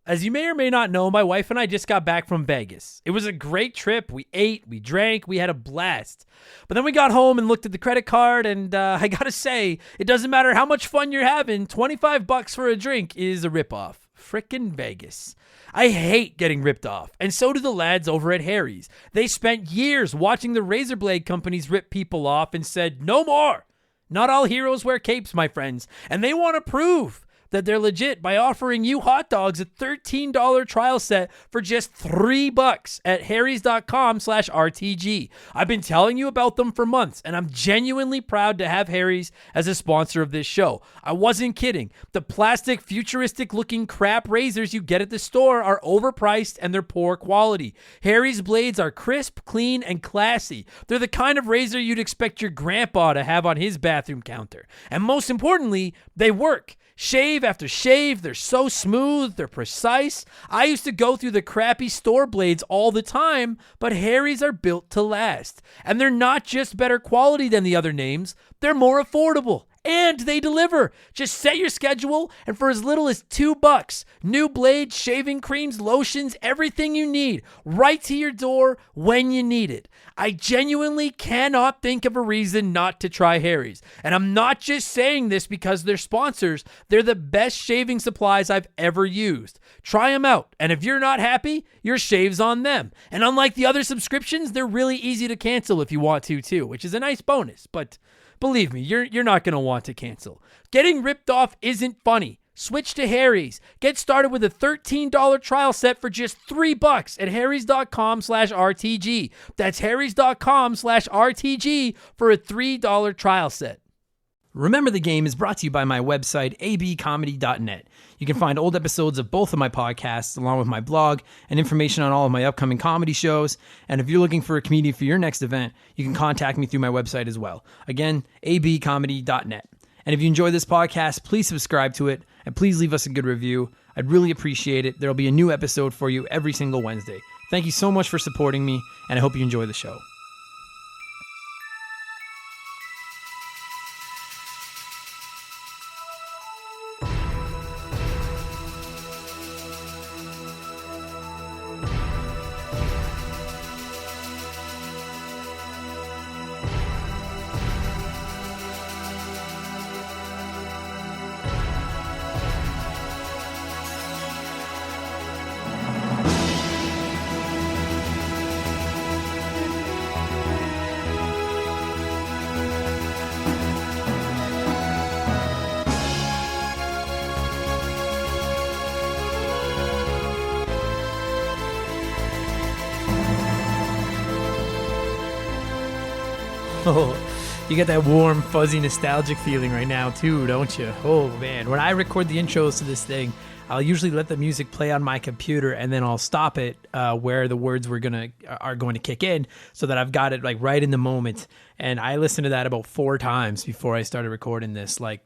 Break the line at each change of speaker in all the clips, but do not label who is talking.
As you may or may not know, my wife and I just got back from Vegas. It was a great trip. We ate, we drank, we had a blast. But then we got home and looked at the credit card, and I gotta say, it doesn't matter how much fun you're having, $25 for a drink is a ripoff. Frickin' Vegas. I hate getting ripped off, and so do the lads over at Harry's. They spent years watching the razor blade companies rip people off and said, no more. Not all heroes wear capes, my friends, and they want to prove that they're legit by offering you hot dogs a $13 trial set for just $3 at harrys.com/RTG. I've been telling you about them for months, and I'm genuinely proud to have Harry's as a sponsor of this show. I wasn't kidding. The plastic, futuristic-looking crap razors you get at the store are overpriced and they're poor quality. Harry's blades are crisp, clean, and classy. They're the kind of razor you'd expect your grandpa to have on his bathroom counter. And most importantly, they work. Shave after shave, they're so smooth, they're precise. I used to go through the crappy store blades all the time, but Harry's are built to last. And they're not just better quality than the other names, they're more affordable. And they deliver. Just set your schedule, and for as little as $2, new blades, shaving creams, lotions, everything you need, right to your door when you need it. I genuinely cannot think of a reason not to try Harry's. And I'm not just saying this because they're sponsors. They're the best shaving supplies I've ever used. Try them out, and if you're not happy, your shave's on them. And unlike the other subscriptions, they're really easy to cancel if you want to too, which is a nice bonus, but believe me, you're not going to want to cancel. Getting ripped off isn't funny. Switch to Harry's. Get started with a $13 trial set for just $3 at harrys.com/RTG. That's harrys.com/RTG for a $3 trial set. Remember the Game is brought to you by my website, abcomedy.net. You can find old episodes of both of my podcasts, along with my blog, and information on all of my upcoming comedy shows. And if you're looking for a comedian for your next event, you can contact me through my website as well. Again, abcomedy.net. And if you enjoy this podcast, please subscribe to it, and please leave us a good review. I'd really appreciate it. There'll be a new episode for you every single Wednesday. Thank you so much for supporting me, and I hope you enjoy the show. Oh, you get that warm, fuzzy, nostalgic feeling right now too, don't you? Oh man, when I record the intros to this thing, I'll usually let the music play on my computer, and then I'll stop it where the words are going to kick in, so that I've got it like right in the moment. And I listened to that about 4 times before I started recording this. Like,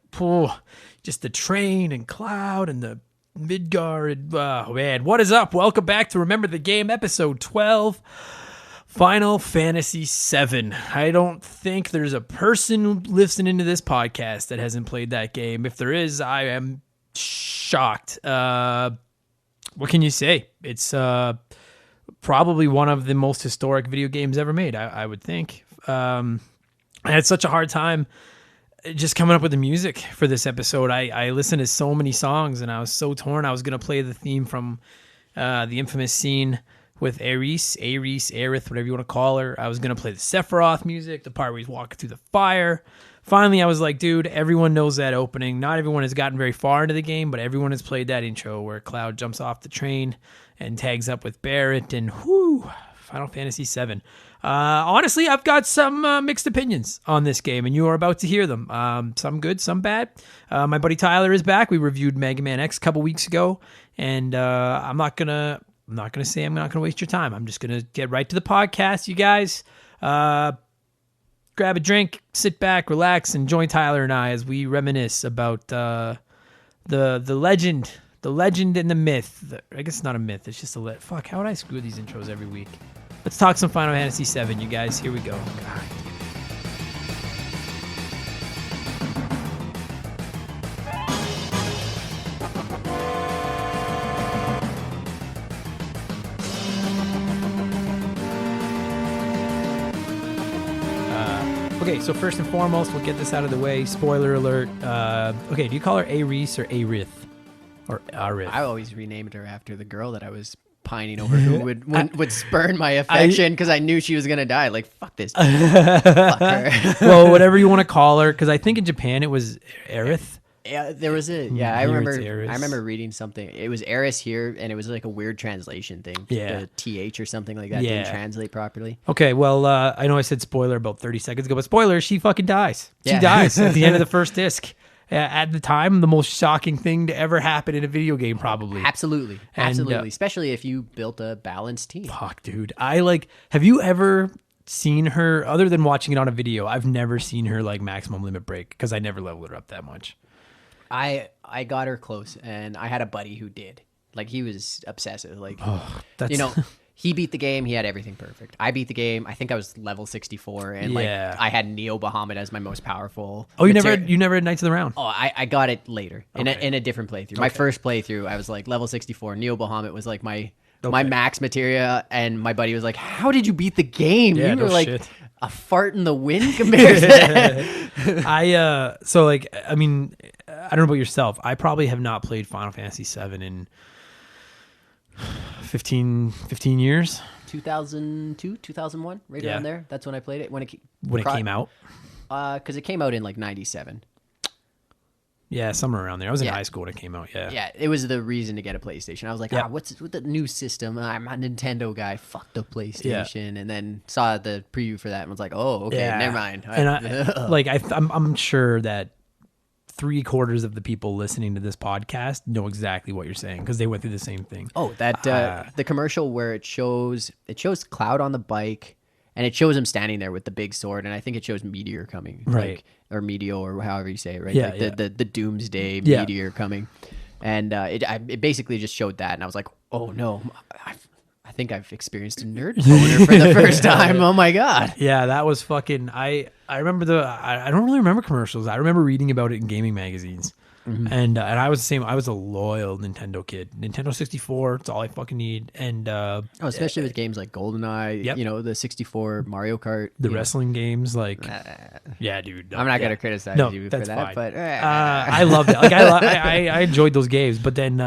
just the train and cloud and the Midgard. Oh man, what is up? Welcome back to Remember the Game, episode 12. Final Fantasy VII. I don't think there's a person listening to this podcast that hasn't played that game. If there is, I am shocked. What can you say? It's probably one of the most historic video games ever made, I would think. I had such a hard time just coming up with the music for this episode. I listened to so many songs, and I was so torn. I was going to play the theme from the infamous scene with Aerith, whatever you want to call her. I was going to play the Sephiroth music, the part where he's walking through the fire. Finally, I was like, dude, everyone knows that opening. Not everyone has gotten very far into the game, but everyone has played that intro where Cloud jumps off the train and tags up with Barret, and Final Fantasy VII. Honestly, I've got some mixed opinions on this game, and you are about to hear them. Some good, some bad. My buddy Tyler is back. We reviewed Mega Man X a couple weeks ago, and I'm not gonna say I'm not gonna waste your time. I'm just gonna get right to the podcast, you guys. Grab a drink, sit back, relax, and join Tyler and I as we reminisce about the legend, and the myth. I guess it's not a myth. It's just a fuck. How would I screw these intros every week? Let's talk some Final Fantasy VII, you guys. Here we go. God. Okay, so first and foremost, we'll get this out of the way. Spoiler alert. Okay, do you call her Aerith or Aerith? Or Arith?
I always renamed her after the girl that I was pining over who would spurn my affection because I knew she was going to die. Like, fuck this. Fuck her.
Well, whatever you want to call her, because I think in Japan it was Aerith.
Yeah, there was a I
Here
remember.
it's Aerith.
I remember reading something. It was Eris here, and it was like a weird translation thing.
Yeah.
The TH or something like that
Yeah.
didn't translate properly.
Okay, well, I know I said spoiler about 30 seconds ago, but spoiler, she fucking dies. She
Yeah.
dies at the end of the first disc. At the time, the most shocking thing to ever happen in a video game, probably.
Absolutely,
And,
absolutely. Especially if you built a balanced team.
Fuck, dude. Have you ever seen her, other than watching it on a video, I've never seen her like maximum limit break because I never leveled her up that much.
I got her close, and I had a buddy who did. Like, he was obsessive. Like,
That's,
you know, he beat the game. He had everything perfect. I beat the game. I think I was level 64, and
Yeah.
like I had Neo Bahamut as my most powerful.
Oh, you never had Knights of the Round?
Oh, I got it later in
Okay.
a different playthrough. My first playthrough, I was like level 64. Neo Bahamut was like my
Okay.
max materia, and my buddy was like, "How did you beat the game?
Yeah,
you were
no
like
shit.
a fart in the wind compared to that."
So like, I mean, I don't know about yourself. I probably have not played Final Fantasy VII in 15 years
2002, 2001, right
Yeah.
around there. That's when I played it. When it
came out.
Because it came out in like 97.
Yeah, somewhere around there. I was in
Yeah.
high school when it came out. Yeah.
Yeah, it was the reason to get a PlayStation. I was like,
Yeah.
what's with the new system? I'm a Nintendo guy. Fuck the PlayStation. And then saw the preview for that and was like, oh, okay,
Yeah.
never mind.
And I'm sure that 3/4 of the people listening to this podcast know exactly what you're saying because they went through the same thing.
Oh, that the commercial where it shows Cloud on the bike, and it shows him standing there with the big sword, and I think it shows Meteor coming,
Right.
like, or Meteor, or however you say it, right?
Yeah,
like
yeah.
The Doomsday
Yeah.
Meteor coming, and it basically just showed that, and I was like, oh no, I think I've experienced a nerd boner for the first time. Oh my god.
Yeah, that was fucking. I remember I don't really remember commercials. I remember reading about it in gaming magazines, and I was the same. I was a loyal Nintendo kid. Nintendo 64. It's all I fucking need. And
Especially with games like GoldenEye,
Yep.
you know, the 64 Mario Kart,
the
you know.
wrestling games, like yeah, dude.
I'm not
yeah.
gonna criticize
No,
you for
that's
that,
fine.
but
I loved it. Like I enjoyed those games. But then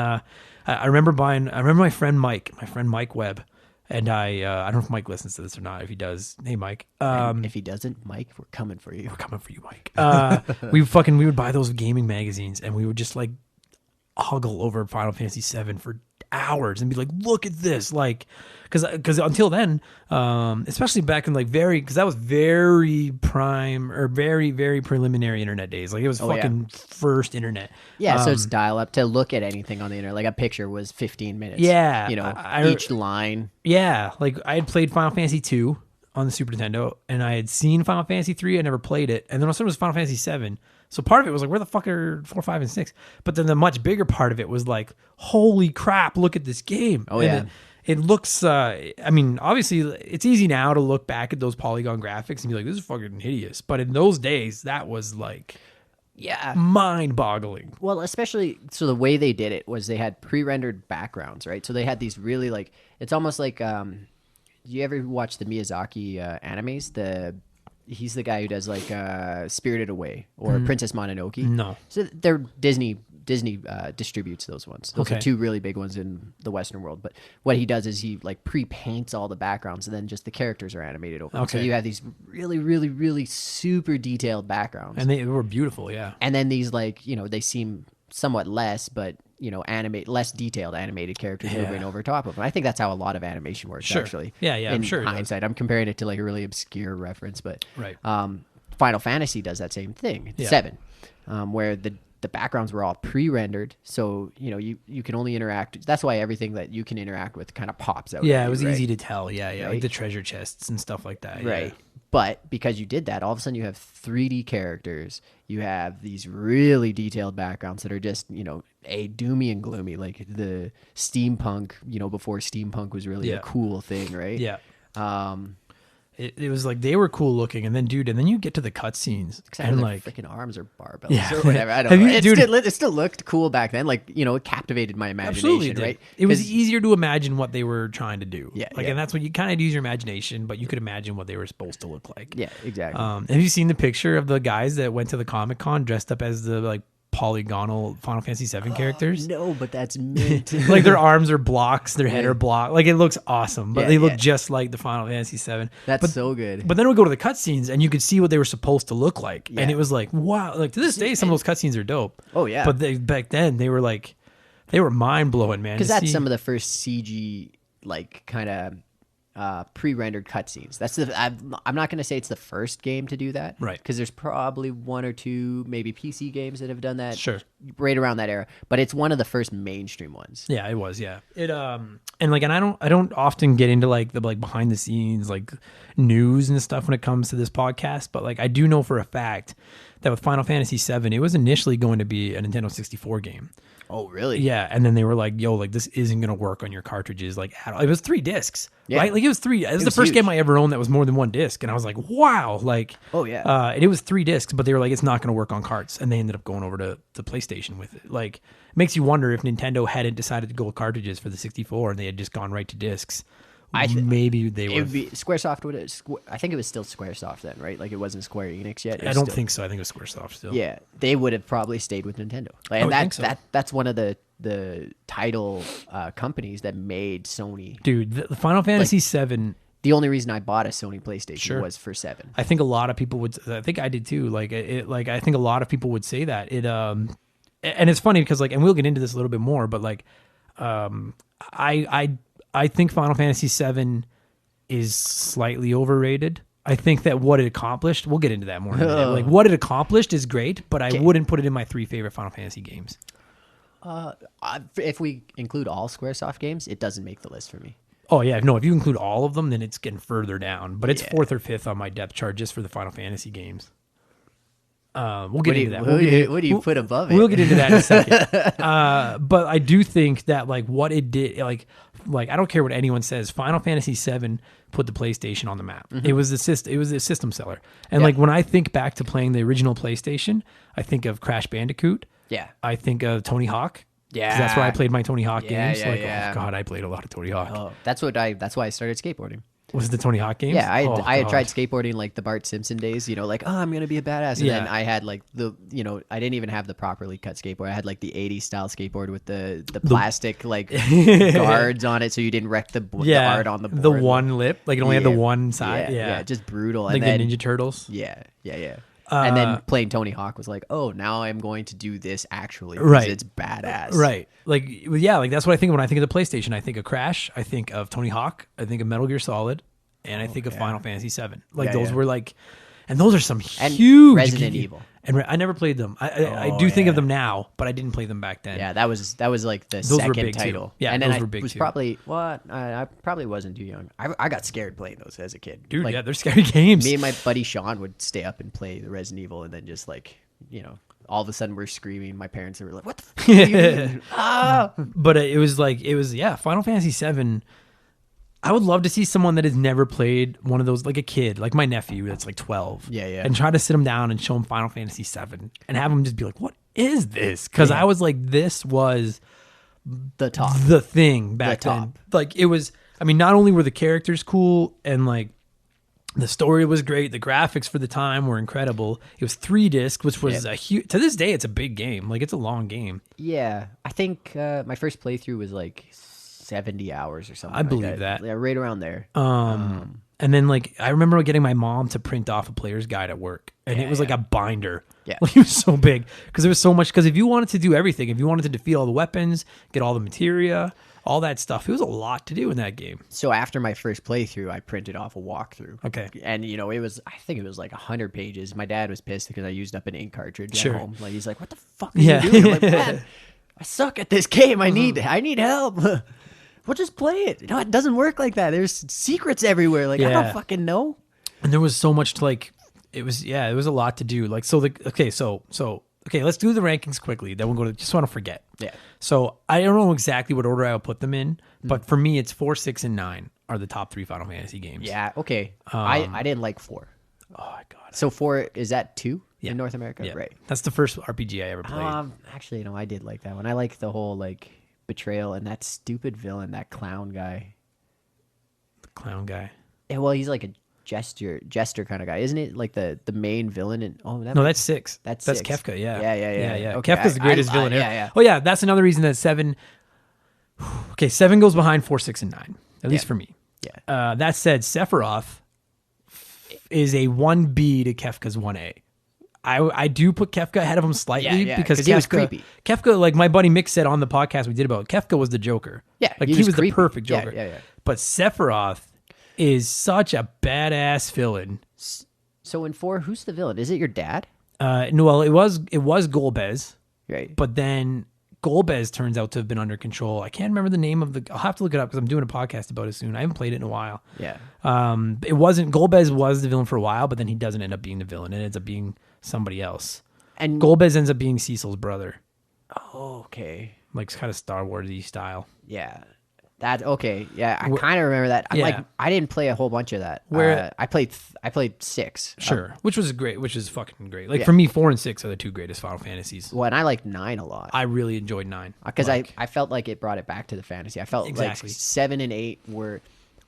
I remember my friend Mike Webb, and I don't know if Mike listens to this or not. If he does, hey Mike.
if he doesn't, Mike, we're coming for you.
We're coming for you, Mike. We would buy those gaming magazines and we would just like huggle over Final Fantasy VII for hours and be like, look at this, like, because until then, especially back in like because that was very prime or very very preliminary internet days. Like it was fucking first internet.
Yeah, so it's dial up to look at anything on the internet. Like a picture was 15 minutes.
Yeah,
you know,
I-
each line.
Yeah, like I had played Final Fantasy 2 on the Super Nintendo, and I had seen Final Fantasy 3. I never played it, and then all of a sudden it was Final Fantasy 7. So part of it was like, where the fuck are 4, 5, and 6? But then the much bigger part of it was like, holy crap, look at this game.
Oh,
And
yeah.
It looks, I mean, obviously it's easy now to look back at those polygon graphics and be like, this is fucking hideous. But in those days, that was like
Yeah.
mind boggling.
Well, especially, so the way they did it was they had pre-rendered backgrounds, right? So they had these really like, it's almost like, you ever watch the Miyazaki animes? He's the guy who does like Spirited Away or Princess Mononoke.
No.
So they're Disney distributes those ones. Those
Okay.
are two really big ones in the Western world. But what he does is he like pre-paints all the backgrounds, and then just the characters are animated over them. So
Okay.
you have these really, really, really super detailed backgrounds.
And they were beautiful, yeah.
And then these, like, you know, they seem somewhat less, but, you know, less detailed animated characters
Yeah.
moving over top of them. I think that's how a lot of animation works,
Sure.
actually.
Yeah, yeah, I'm
In
sure it does.
hindsight, I'm comparing it to like a really obscure reference, but
Right.
Final Fantasy does that same thing.
Yeah.
7, where the backgrounds were all pre-rendered, so you know you can only interact. That's why everything that you can interact with kind of pops out.
Yeah,
at
it
you,
was
right?
easy to tell. Yeah, yeah. Like
Right?
the treasure chests and stuff like that.
Right.
Yeah.
But because you did that, all of a sudden you have 3D characters. You have these really detailed backgrounds that are just, you know, doomy and gloomy, like the steampunk, you know, before steampunk was really
Yeah.
a cool thing, right?
Yeah. it was like they were cool looking, and then you get to the cutscenes
Except
and
for
like
freaking arms or barbells
Yeah.
or whatever. I don't
Have
know.
you- dude-
It still looked cool back then. Like, it captivated my imagination,
absolutely did.
right?
It was
'Cause-
easier to imagine what they were trying to do.
Yeah,
like
yeah.
and that's what you kind of use your imagination, but you could imagine what they were supposed to look like.
Yeah, exactly.
Have you seen the picture of the guys that went to the Comic-Con dressed up as the like polygonal Final Fantasy VII characters?
No, but that's mint.
Like their arms are blocks, their head are blocked. Like it looks awesome, but
Yeah,
they look
yeah.
just like the Final Fantasy VII.
That's so good.
But then we go to the cutscenes, and you could see what they were supposed to look like, and
Yeah.
it was like, wow! Like to this day, some of those cutscenes are dope.
Oh, yeah.
But back then they were like, they were mind blowing, man.
Because
to
that's
see-
some of the first CG, like, kind of pre-rendered cutscenes. That's I'm not going to say it's the first game to do that,
Right.
Because there's probably one or two, maybe PC games that have done that,
Sure.
right around that era. But it's one of the first mainstream ones.
Yeah, it was. Yeah, it and I don't often get into like the like behind the scenes like news and stuff when it comes to this podcast, but like I do know for a fact that with Final Fantasy VII, it was initially going to be a Nintendo 64 game.
Oh, really?
Yeah, and then they were like, "Yo, like this isn't gonna work on your cartridges." Like, at all. It was 3 discs,
Yeah.
right? Like it was 3. It was the
was
first
huge.
game I ever owned that was more than 1 disc, and I was like, "Wow!" Like,
Oh, yeah.
And it was 3 discs, but they were like, "It's not gonna work on carts," and they ended up going over to PlayStation with it. Like, it makes you wonder if Nintendo hadn't decided to go with cartridges for the 64 and they had just gone right to discs. Maybe they
It
would.
would be SquareSoft would have. I think it was still SquareSoft then, right? Like it wasn't Square Enix yet. It
I
was
don't
still-
think so. I think it was SquareSoft still.
Yeah, they would have probably stayed with Nintendo. Like,
I would
and
think so.
that's one of the title companies that made Sony.
Dude, the Final Fantasy VII.
The only reason I bought a Sony PlayStation
Sure.
was for 7.
I think a lot of people would. I think I did too. Like I think a lot of people would say that it. And it's funny because like, and we'll get into this a little bit more, but like, I think Final Fantasy VII is slightly overrated. I think that what it accomplished, we'll get into that more in a minute. Like what it accomplished is great, but I wouldn't put it in my 3 favorite Final Fantasy games.
If we include all SquareSoft games, it doesn't make the list for me.
Oh yeah, no, if you include all of them, then it's getting further down. But it's
Yeah.
4th or 5th on my depth chart just for the Final Fantasy games. We'll get
What do
into
you,
that.
what do you put above it?
We'll get into that in a second. But I do think that like what it did, like I don't care what anyone says. Final Fantasy VII put the PlayStation on the map. It was the system. It was a system seller. And
Yeah.
like when I think back to playing the original PlayStation, I think of Crash Bandicoot.
Yeah.
I think of Tony Hawk. 'Cause
Yeah.
that's where I played my Tony Hawk
Yeah,
games.
yeah,
like
yeah.
oh god, I played a lot of Tony Hawk.
Oh, that's why I started skateboarding.
Was it the Tony Hawk games?
Yeah, I
Oh,
had
God.
tried skateboarding like the Bart Simpson days, like, oh, I'm gonna be a badass. And then
Yeah.
I had like I didn't even have the properly cut skateboard. I had like the 80s style skateboard with the plastic like guards on it, so you didn't wreck the art on the board.
The one lip, like it only had the
Yeah.
one side. Yeah,
just brutal.
like
And then
the Ninja Turtles.
yeah. And then playing Tony Hawk was like, oh, now I'm going to do this actually, because
Right.
it's badass.
Right. Like, yeah, like that's what I think of when I think of the PlayStation. I think of Crash. I think of Tony Hawk. I think of Metal Gear Solid. And I think of Final Fantasy VII. Like,
Yeah,
those
yeah.
were like, and those are some
And
huge.
Resident Evil.
And I never played them. I do think of them now, but I didn't play them back then.
Yeah, that was like the
Those were
second
big, too.
title.
Yeah,
and then
those
I
were big,
was
too.
probably I probably wasn't too young. I got scared playing those as a kid.
Dude,
Like,
yeah, they're scary games.
me and my buddy Sean would stay up and play the Resident Evil, and then just like all of a sudden we're screaming. My parents were like, "What the fuck are you doing?" Ah!
But it was Final Fantasy VII. I would love to see someone that has never played one of those, like a kid, like my nephew that's like 12.
Yeah, yeah.
And try to sit him down and show him Final Fantasy VII and have him just be like, what is this? Because
Yeah.
I was like, this was
The top.
the thing back
The
then.
top.
Like it was, I mean, not only were the characters cool and like the story was great, the graphics for the time were incredible. It was 3 discs, which was a huge, to this day, it's a big game. Like it's a long game.
Yeah, I think my first playthrough was like 70 hours or something.
I
like
believe that.
Yeah, right around there.
And then like I remember getting my mom to print off a player's guide at work, and it was like a binder.
Yeah.
Like it was so big because there was so much. Because if you wanted to do everything, if you wanted to defeat all the weapons, get all the materia, all that stuff, it was a lot to do in that game.
So after my first playthrough, I printed off a walkthrough.
Okay.
And it was, I think it was like 100 pages. My dad was pissed because I used up an ink cartridge
Sure.
at home. Like he's like, "What the fuck are
Yeah.
you doing?" I'm like, "Man, I suck at this game. I need help." We'll just play it. No, it doesn't work like that. There's secrets everywhere. Like I
Yeah.
don't fucking know.
And there was so much to like. It was a lot to do. Like so okay, let's do the rankings quickly. Then we'll go to just so I don't forget.
Yeah.
So I don't know exactly what order I will put them in, but for me it's 4, 6, and 9. are the top 3 Final Fantasy games.
Yeah, okay. I didn't like 4.
Oh my god.
So 4, is that 2
Yeah.
in North America?
Yeah.
Right.
That's the first RPG I ever played.
Actually, no, I did like that one. I like the whole like betrayal and that stupid villain, that clown guy.
The clown guy.
Yeah, well, he's like a jester kind of guy, isn't it? Like the main villain. And
that's 6.
That's
that's
6.
Kefka. Yeah.
Yeah. Okay,
Kefka's the greatest villain ever.
Yeah.
Oh yeah, that's another reason that 7. Okay, 7 goes behind 4, 6, and 9. At least for me.
Yeah.
That said, Sephiroth is a 1B to Kefka's 1A. I do put Kefka ahead of him slightly because Kefka,
he was creepy.
Kefka, like my buddy Mick said on the podcast we did about it, Kefka was the Joker.
Yeah,
like he was
creepy.
the perfect Joker.
Yeah.
But Sephiroth is such a badass villain.
So in 4, who's the villain? Is it your dad?
No, well, it was Golbez,
Right.
but then Golbez turns out to have been under control. I can't remember the name of the. I'll have to look it up because I'm doing a podcast about it soon. I haven't played it in a while.
Yeah.
It wasn't Golbez was the villain for a while, but then he doesn't end up being the villain. It ends up being somebody else.
And
Golbez ends up being Cecil's brother,
oh, okay.
like kind of Star Wars-y style.
Yeah. That okay. Yeah, I kind of remember that. I didn't play a whole bunch of that. I played 6.
Sure, which is fucking great. Like for me, 4 and 6 are the 2 greatest Final Fantasies.
Well, and I like 9 a lot.
I really enjoyed 9
because I felt like it brought it back to the fantasy. I felt
Exactly.
like 7 and 8 were.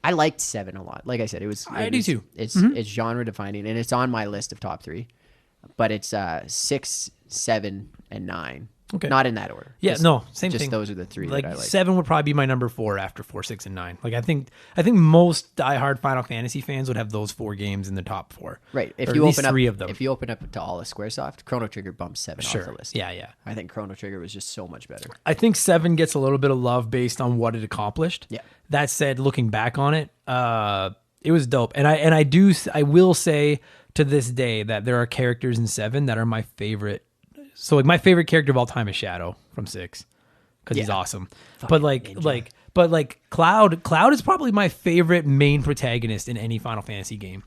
I liked 7 a lot. Like I said,
I do too.
It's genre defining, and it's on my list of top 3. But it's 6, 7, and 9.
Okay.
Not in that order.
Yeah, same
just
thing.
those are the 3
like
that I like.
7 would probably be my number 4 after 4, 6, and 9. Like I think most diehard Final Fantasy fans would have those 4 games in the top 4.
Right. If
Or
you
at least
open up
3 of them.
If you open up to all of Squaresoft, Chrono Trigger bumps 7 off the list.
Yeah.
I think Chrono Trigger was just so much better.
I think 7 gets a little bit of love based on what it accomplished.
Yeah.
That said, looking back on it, it was dope. And I will say to this day that there are characters in 7 that are my favorite. So like my favorite character of all time is Shadow from 6 because he's awesome. But Cloud is probably my favorite main protagonist in any Final Fantasy game.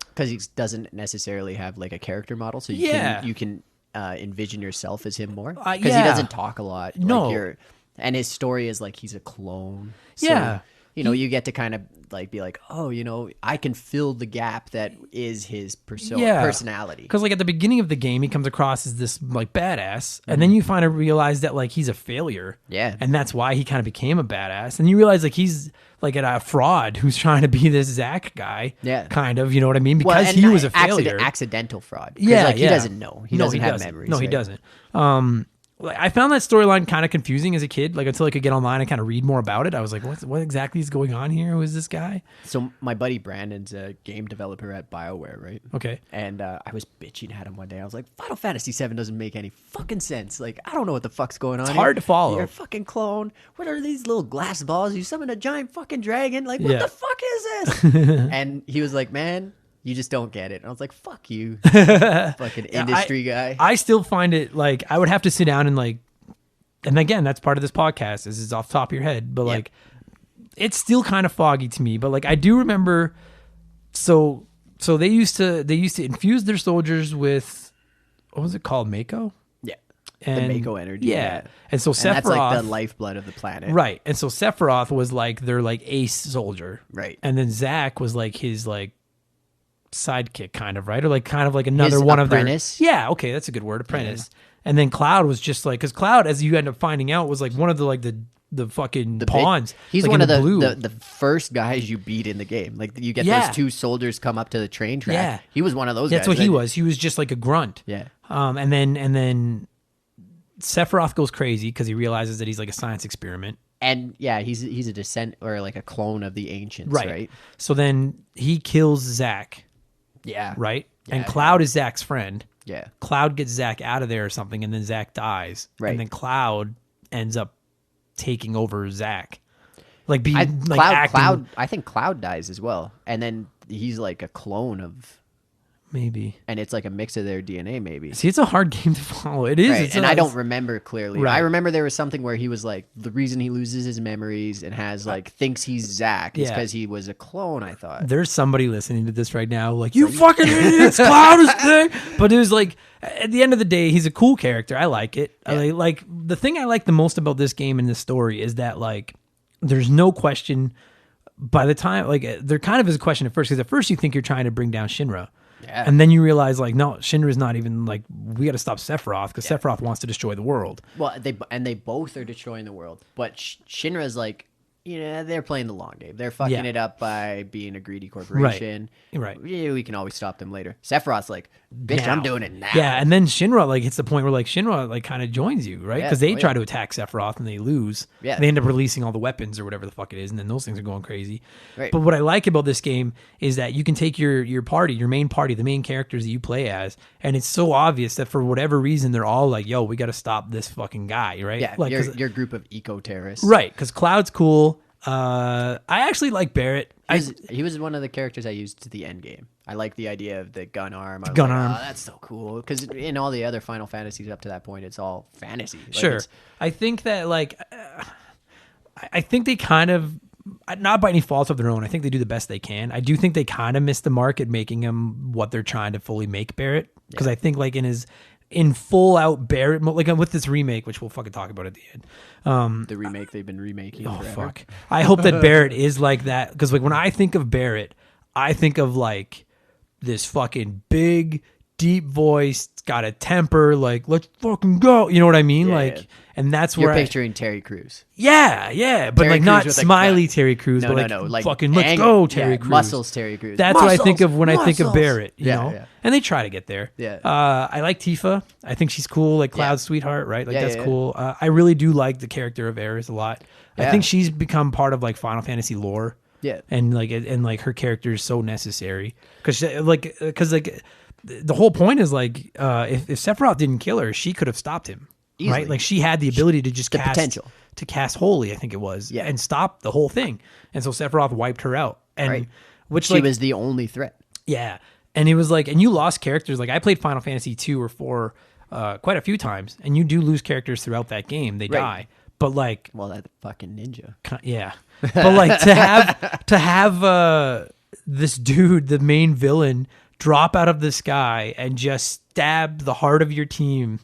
Because he doesn't necessarily have like a character model, so you can envision yourself as him more. Because he doesn't talk a lot.
No.
And his story is like he's a clone. So,
Yeah.
you get to kind of like be like, oh, I can fill the gap that is his personality.
Because like at the beginning of the game, he comes across as this like badass, and then you finally realize that like he's a failure.
Yeah.
And that's why he kind of became a badass. And you realize like he's like a fraud who's trying to be this Zack guy.
Yeah.
Kind of, you know what I mean? Because he was a failure.
Accidental fraud.
Yeah.
He doesn't know. He doesn't have memories.
No, he doesn't. I found that storyline kind of confusing as a kid. Like until I could get online and kind of read more about it, I was like, "What exactly is going on here? Who is this guy?"
So my buddy Brandon's a game developer at BioWare, right?
Okay.
And I was bitching at him one day. I was like, "Final Fantasy VII doesn't make any fucking sense. Like, I don't know what the fuck's going on.
It's hard to follow.
You're a fucking clone. What are these little glass balls? You summon a giant fucking dragon. Like, what the fuck is this?" And he was like, "Man, you just don't get it." And I was like, "Fuck you, fucking industry guy."
I still find it like I would have to sit down and like, and again, that's part of this podcast. This is off the top of your head, but like, it's still kind of foggy to me. But like, I do remember. So they used to infuse their soldiers with what was it called, Mako?
Yeah,
And
the Mako energy.
Yeah, and so Sephiroth,
that's like the lifeblood of the planet,
right? And so Sephiroth was like their like ace soldier,
right?
And then Zack was like his like sidekick, kind of, right? Or like kind of like another
His
one
apprentice?
of their. Yeah, okay, that's a good word, apprentice. And then Cloud was just like, because Cloud, as you end up finding out, was like one of the like the fucking pawns.
He's
like
one of
blue.
the first guys you beat in the game. Like you get those 2 soldiers come up to the train track.
Yeah.
He was one of those guys.
That's what he was. He was just like a grunt.
Yeah.
And then Sephiroth goes crazy because he realizes that he's like a science experiment.
And yeah, he's a descent or like a clone of the ancients, right?
So then he kills Zack.
Yeah.
Right?
Yeah,
and Cloud is Zack's friend.
Yeah.
Cloud gets Zack out of there or something, and then Zack dies.
Right.
And then Cloud ends up taking over Zack. Like acting.
I think Cloud dies as well. And then he's like a clone of
maybe.
And it's like a mix of their DNA, maybe.
See, it's a hard game to follow. It is.
Right. And I don't remember clearly.
Right.
I remember there was something where he was like, the reason he loses his memories and has like, thinks he's Zack is because he was a clone, I thought.
There's somebody listening to this right now like, you fucking idiots, Cloud is thing. But it was like, at the end of the day, he's a cool character. I like it. Yeah. Like the thing I like the most about this game and this story is that like, there's no question by the time, like, there kind of is a question at first, because at first you think you're trying to bring down Shinra.
Yeah.
And then you realize, like, no, Shinra's not even, like, we got to stop Sephiroth, because Sephiroth wants to destroy the world.
Well, they both are destroying the world, but Shinra's like, they're playing the long game. They're fucking it up by being a greedy corporation.
Right.
Yeah, we can always stop them later. Sephiroth's like, bitch,
Now.
I'm doing it now.
Yeah, and then Shinra, like, hits the point where, like, Shinra, like, kind of joins you, right?
Yeah.
Because they
Oh,
try
yeah.
to attack Sephiroth and they lose.
Yeah.
They end up releasing all the weapons or whatever the fuck it is, and then those things are going crazy.
Right.
But what I like about this game is that you can take your party, your main party, the main characters that you play as, and it's so obvious that for whatever reason, they're all like, yo, we got to stop this fucking guy, right?
Yeah,
like,
your group of eco-terrorists.
right, because Cloud's cool. I actually like Barrett.
He was one of the characters I used to the end game. I like the idea of the gun arm. I was
Gun
like,
arm.
Oh, that's so cool. Because in all the other Final Fantasies up to that point, it's all fantasy. Like,
Sure. I think that, like, I think they kind of, not by any fault of their own, I think they do the best they can. I do think they kind of missed the mark at making him what they're trying to fully make Barrett. Because I think, like, in full out Barrett, like with this remake, which we'll fucking talk about at the end.
the remake they've been remaking.
Oh,
forever.
fuck. I hope that Barrett is like that. Because, like, when I think of Barrett, I think of, like, this fucking big, deep voice, got a temper, like, let's fucking go. You know what I mean?
Yeah,
like,
yeah.
and that's
You're
where
picturing Terry Crews.
yeah. But,
Terry
like,
Crews
not
with a
smiley
gun.
Terry Crews,
No,
but,
no,
like,
like
fucking let's
anger.
go Terry
Yeah,
Crews.
Muscles Terry Crews.
That's what I think
Muscles,
of when I think of
muscles.
Barrett, you know?
Yeah.
And they try to get there.
Yeah.
I like Tifa. I think she's cool, like Cloud's sweetheart, right? Like,
Yeah,
that's
yeah,
cool. I really do like the character of Aerith a lot. I
Yeah.
think she's become part of, like, Final Fantasy lore.
Yeah.
And like her character is so necessary because the whole point is, like, if Sephiroth didn't kill her, she could have stopped him.
Easily.
Right? Like, she had the ability to just cast
potential.
to cast Holy, I think it was,
Yeah.
and stop the whole thing. And so Sephiroth wiped her out. And
Right.
which,
She
like,
was the only threat.
yeah. And it was like, and you lost characters. Like, I played Final Fantasy 2 or 4 quite a few times, and you do lose characters throughout that game. They
Right.
die. But, like,
Well, that fucking ninja.
yeah. But, like, to have this dude, the main villain, drop out of the sky and just stab the heart of your team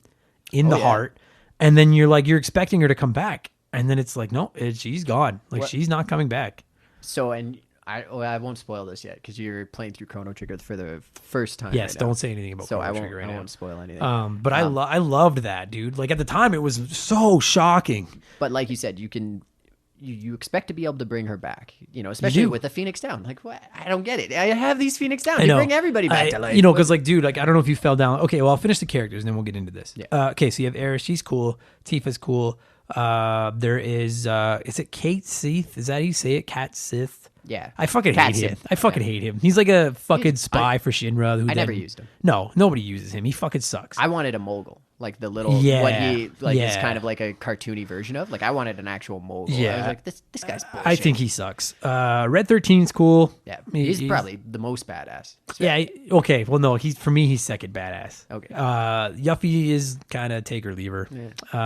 in the
yeah.
heart, and then you're expecting her to come back, and then it's like, no, she's gone. Like,
What-
she's not coming back.
So, and I won't spoil this yet because you're playing through Chrono Trigger for the first time.
Yes,
right now.
don't say anything about
So
Chrono
I won't.
Trigger right
I
now.
won't spoil anything.
But I loved that, dude. Like, at the time, it was so shocking.
But like you said, you expect to be able to bring her back. Especially
do.
with the Phoenix Down. Like, what? I don't get it. I have these Phoenix Down.
I
You
know.
bring everybody back to life.
because, like, dude, like, I don't know if you fell down. Okay, well, I'll finish the characters and then we'll get into this.
Yeah.
Okay, so you have Aerith. She's cool. Tifa's cool. There is it Kate Sith? Is that how you say it? Cat Sith?
Yeah.
I fucking
Cat
hate him.
Sith.
I fucking hate him. He's like a fucking spy for Shinra. Who
I never
then-
used him.
No, nobody uses him. He fucking sucks.
I wanted a mogul, like the little
Yeah,
what he is
yeah.
kind of like a cartoony version of. Like I wanted an actual mogul. I
Yeah.
was like, this guy's bullshit.
I think he sucks. Red 13's cool.
yeah,
He-
he's probably the most badass.
Yeah. Okay. Well, no. For me, he's second badass.
Okay.
Yuffie is kind of take or leave her.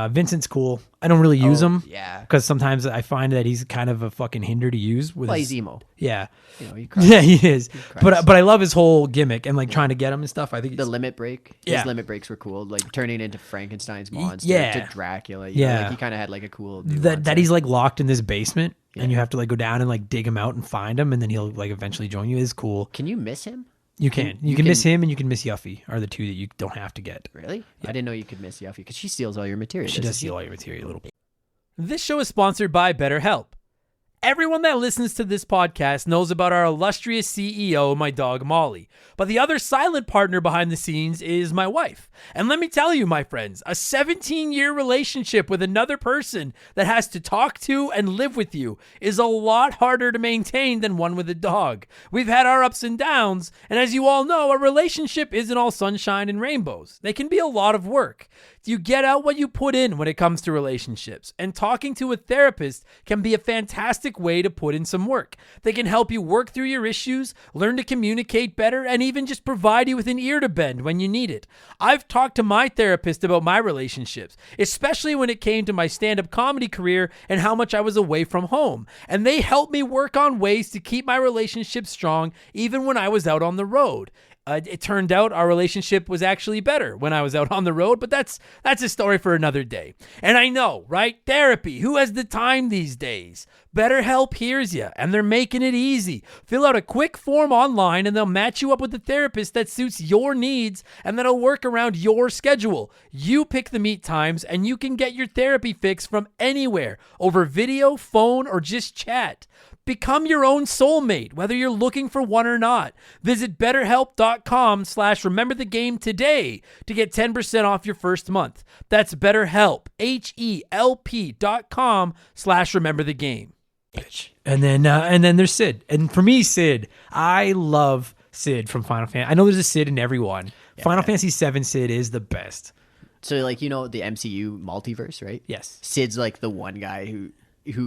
Vincent's cool. I don't really use him.
Yeah.
Because sometimes I find that he's kind of a fucking hinder to use. With
Well,
his,
he's emo.
Yeah.
He cries.
Yeah, he is.
cries.
But I love his whole gimmick and, like, trying to get him and stuff. I think
The
it's,
limit break.
Yeah.
His limit breaks were cool. Like turning into Frankenstein's monster
yeah.
to Dracula. You know,
Yeah.
like he kind of had like a cool.
that
nuance
he's, like, locked in this basement and you have to, like, go down and, like, dig him out and find him, and then he'll, like, eventually join you. Is cool.
Can you miss him?
You can. You can miss him and you can miss Yuffie are the two that you don't have to get.
Really? I didn't know you could miss Yuffie because she steals all your material.
She
doesn't
does steal all your material a little bit. This show is sponsored by BetterHelp. Everyone that listens to this podcast knows about our illustrious CEO, my dog Molly. But the other silent partner behind the scenes is my wife. And let me tell you, my friends, a 17-year relationship with another person that has to talk to and live with you is a lot harder to maintain than one with a dog. We've had our ups and downs, and as you all know, a relationship isn't all sunshine and rainbows. They can be a lot of work. You get out what you put in when it comes to relationships, and talking to a therapist can be a fantastic way to put in some work. They can help you work through your issues, learn to communicate better, and even just provide you with an ear to bend when you need it. I've talked to my therapist about my relationships, especially when it came to my stand-up comedy career and how much I was away from home, and they helped me work on ways to keep my relationship strong even when I was out on the road. It turned out our relationship was actually better when I was out on the road, but that's a story for another day. And I know, right? Therapy. Who has the time these days? BetterHelp hears you, and they're making it easy. Fill out a quick form online, and they'll match you up with a therapist that suits your needs and that'll work around your schedule. You pick the meet times, and you can get your therapy fix from anywhere, over video, phone, or just chat. Become your own soulmate, whether you're looking for one or not. Visit BetterHelp.com/rememberthegame today to get 10% off your first month. That's BetterHelp, HELP.com/rememberthegame. And then there's Sid. And for me, Sid, I love Sid from Final Fantasy. I know there's a Sid in everyone. Yeah. Final Fantasy VII Sid is the best.
So, like, you know, the MCU multiverse, right?
Yes.
Sid's like the one guy who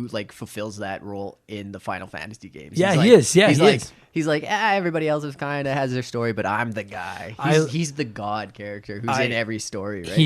like fulfills that role in the Final Fantasy games.
Yeah,
he
is. Yeah, he is.
He's like, everybody else is kind of has their story, but I'm the guy. He's the god character who's in every story, right?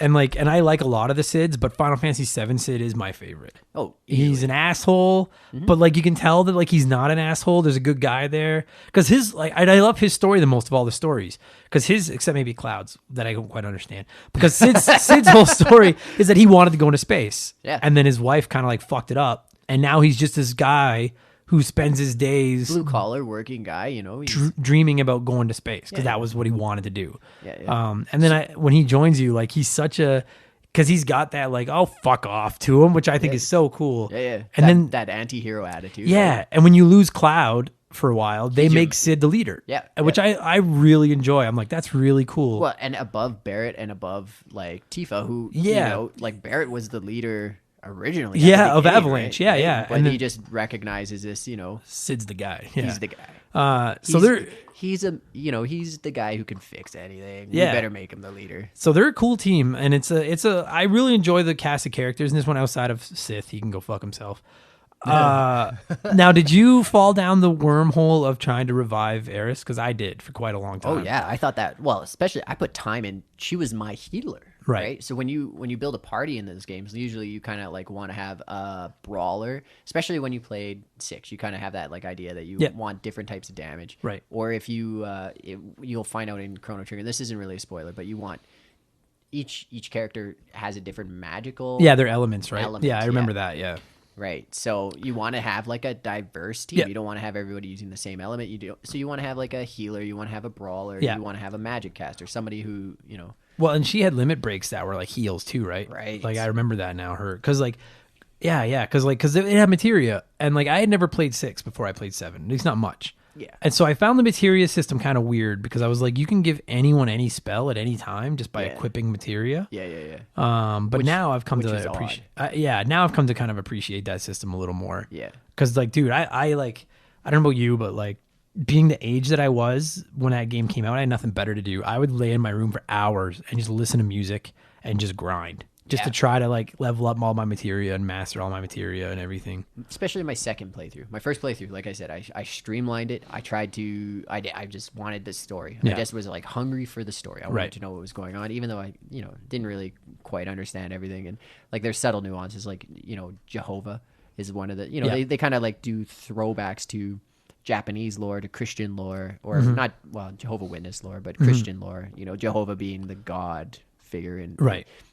And I like a lot of the Sids, but Final Fantasy VII Sid is my favorite.
Oh,
he's an asshole, but like you can tell that like he's not an asshole. There's a good guy there because his I love his story the most of all the stories because except maybe Cloud's that I don't quite understand because Sid's whole story is that he wanted to go into space, and then his wife kind of like fucked it up, and now he's just this guy who spends his days
blue collar working guy, you know,
dreaming about going to space because that was what he wanted to do.
Yeah.
And then when he joins you, like he's such a because he's got that like fuck off to him, which I think is so cool.
Yeah.
And then
that anti-hero attitude.
Yeah, right? And when you lose Cloud for a while, they make Sid the leader.
Yeah.
Which I really enjoy. I'm like, that's really cool.
Well, and above Barrett and above like Tifa, who you know, like Barrett was the leader originally
of Avalanche,
right? But he just recognizes this, you know,
Sid's the guy.
He's the guy. He's the guy who can fix anything. You better make him the leader.
So they're a cool team, and I really enjoy the cast of characters. And this one outside of Sith, he can go fuck himself. Now, did you fall down the wormhole of trying to revive Eris? Because I did for quite a long time.
Oh yeah, I thought that. Well, especially I put time in. She was my healer. Right. So when you build a party in those games, usually you kind of like want to have a brawler, especially when you played 6. You kind of have that like idea that you want different types of damage.
Right.
Or if you'll find out in Chrono Trigger, this isn't really a spoiler, but you want each character has a different magical.
Yeah, they're elements, right? I remember that. Yeah.
Right. So you want to have like a diverse team. You don't want to have everybody using the same element. So you want to have like a healer. You want to have a brawler. You want to have a magic caster. Somebody who, you know.
Well, and she had limit breaks that were like heals too, right?
Right.
Like I remember that now. Because it had materia, and like I had never played 6 before I played 7. At least not much.
Yeah.
And so I found the materia system kind of weird because I was like, you can give anyone any spell at any time just by equipping materia.
Yeah.
But now I've come to appreciate. Now I've come to kind of appreciate that system a little more.
Yeah.
Because like, dude, I don't know about you, but like. Being the age that I was when that game came out, I had nothing better to do. I would lay in my room for hours and just listen to music and just grind, just to try to like level up all my materia and master all my materia and everything.
Especially my second playthrough. My first playthrough, like I said, I streamlined it. I just wanted this story. I just was like hungry for the story. I wanted to know what was going on, even though I, you know, didn't really quite understand everything. And like there's subtle nuances, like, you know, Jehovah is one of the, you know, they kind of like do throwbacks to Japanese lore to Christian lore, or not, well, Jehovah Witness lore, but Christian lore, you know, Jehovah being the god figure. And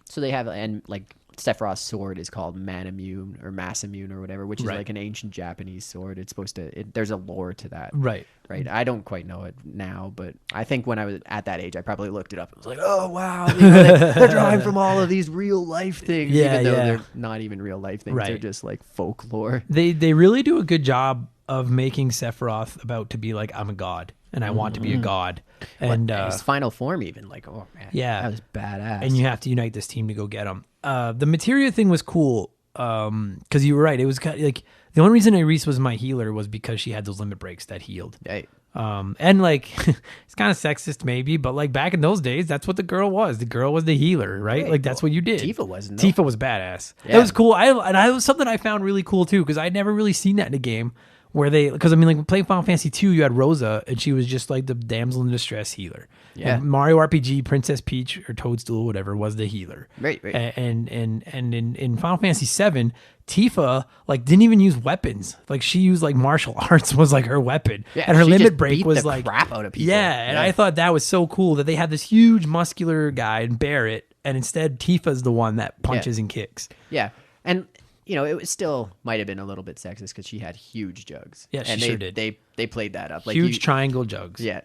so they have, and like Sephiroth's sword is called Manamune or Masamune or whatever, which is like an ancient Japanese sword. It's supposed to, there's a lore to that. Right. I don't quite know it now, but I think when I was at that age, I probably looked it up. I was like, oh, wow, you know, they're drawing from all of these real life things, even though they're not even real life things. They're just like folklore.
They really do a good job of making Sephiroth about to be like, I'm a god and I want to be a god. And
his final form, even like, oh man, that was badass.
And you have to unite this team to go get him. The materia thing was cool because you were right. It was kind of like the only reason Iris was my healer was because she had those limit breaks that healed.
Right.
And like it's kind of sexist maybe, but like back in those days, that's what the girl was. The girl was the healer, right? Like that's what you did.
Tifa wasn't.
Tifa was badass. Yeah. That was cool. I was something I found really cool too because I'd never really seen that in a game. Because I mean, like playing Final Fantasy 2, you had Rosa, and she was just like the damsel in distress healer. Yeah. And Mario RPG, Princess Peach or Toadstool, whatever, was the healer.
Right.
And in Final Fantasy 7, Tifa like didn't even use weapons. Like she used like martial arts was like her weapon, and her limit break was like
crap out of people.
Yeah, and I thought that was so cool that they had this huge muscular guy in Barrett, and instead Tifa's the one that punches and kicks.
Yeah, and it was still might have been a little bit sexist because she had huge jugs.
Yeah, she
and
sure did.
They played that up like
Huge triangle jugs.
Yeah.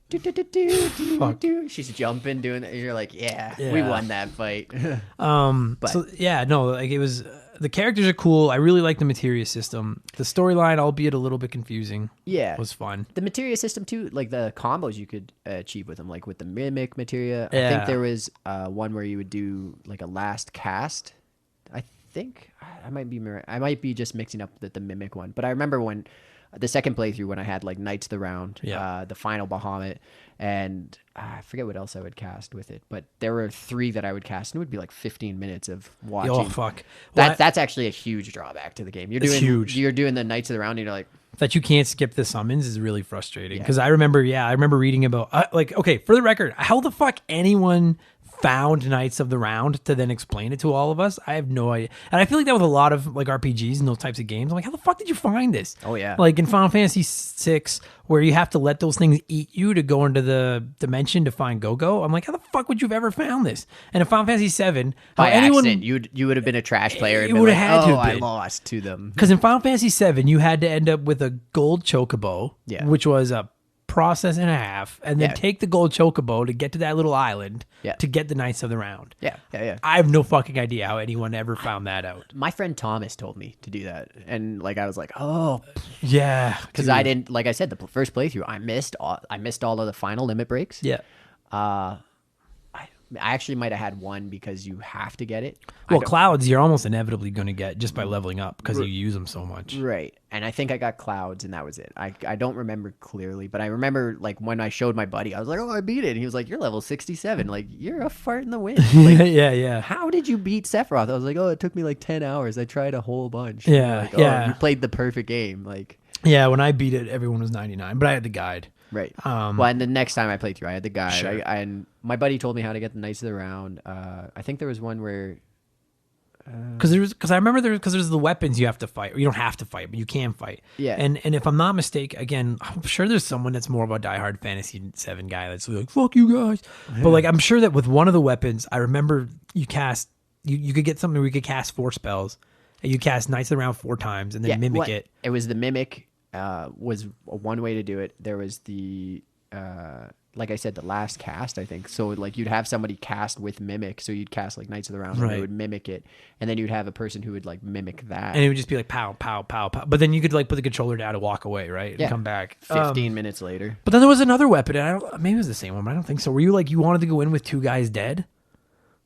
She's jumping, doing it. You're like, yeah, we won that fight. But
So yeah, no, like it was. The characters are cool. I really like the materia system. The storyline, albeit a little bit confusing,
yeah,
was fun.
the materia system too, like the combos you could achieve with them, like with the mimic materia. I
Yeah.
think there was one where you would do like a last cast. I think I might be just mixing up the mimic one, but I remember when the second playthrough when I had like Knights of the Round, the final Bahamut, and I forget what else I would cast with it, but there were 3 that I would cast, and it would be like 15 minutes of watching.
Oh fuck, well,
That's actually a huge drawback to the game.
It's huge.
You're doing the Knights of the Round, and you're like,
that you can't skip the summons is really frustrating. Because I remember reading about like, okay, for the record, how the fuck anyone found Knights of the Round to then explain it to all of us? I have no idea. And I feel like that with a lot of like RPGs and those types of games. I'm like, how the fuck did you find this?
Oh yeah.
Like in Final Fantasy VI, where you have to let those things eat you to go into the dimension to find Go-Go. I'm like, how the fuck would you have ever found this? And in Final Fantasy VII,
by accident, you would have been a trash player.
You would have had to.
I lost to them.
Because in Final Fantasy VII, you had to end up with a gold chocobo, which was a process and a half, and then take the gold chocobo to get to that little island to get the Knights of the Round.
Yeah.
I have no fucking idea how anyone ever found that out.
My friend Thomas told me to do that, and like I was like, oh,
yeah,
because I didn't. Like I said, the first playthrough, I missed all of the final limit breaks.
Yeah.
I actually might have had one because you have to get it.
Well, clouds you're almost inevitably going to get just by leveling up because you use them so much.
Right. And I think I got clouds and that was it. I don't remember clearly, but I remember like when I showed my buddy, I was like, oh, I beat it. And he was like, you're level 67. Like, you're a fart in the wind. Like,
yeah.
How did you beat Sephiroth? I was like, oh, it took me like 10 hours. I tried a whole bunch.
Yeah,
like,
yeah.
Oh, you played the perfect game. Like,
yeah, when I beat it, everyone was 99, but I had the guide.
Right. Well, and the next time I played through, I had the guide.
Sure.
And my buddy told me how to get the Knights of the Round. I think there was one where...
Because I remember there's the weapons you have to fight. Or you don't have to fight, but you can fight.
Yeah.
And if I'm not mistaken, again, I'm sure there's someone that's more of a diehard Fantasy VII guy that's like, fuck you guys. But like, I'm sure that with one of the weapons, I remember you could get something where you could cast 4 spells. And you cast Knights of the Round 4 times and then mimic it.
It was the mimic was one way to do it. There was the... like I said, the last cast, I think. So like you'd have somebody cast with mimic. So you'd cast like Knights of the Round and they would mimic it. And then you'd have a person who would like mimic that.
And it would just be like pow, pow, pow, pow. But then you could like put the controller down and walk away, right? And come back.
15 minutes later.
But then there was another weapon. And maybe it was the same one, but I don't think so. Were you like, you wanted to go in with 2 guys dead?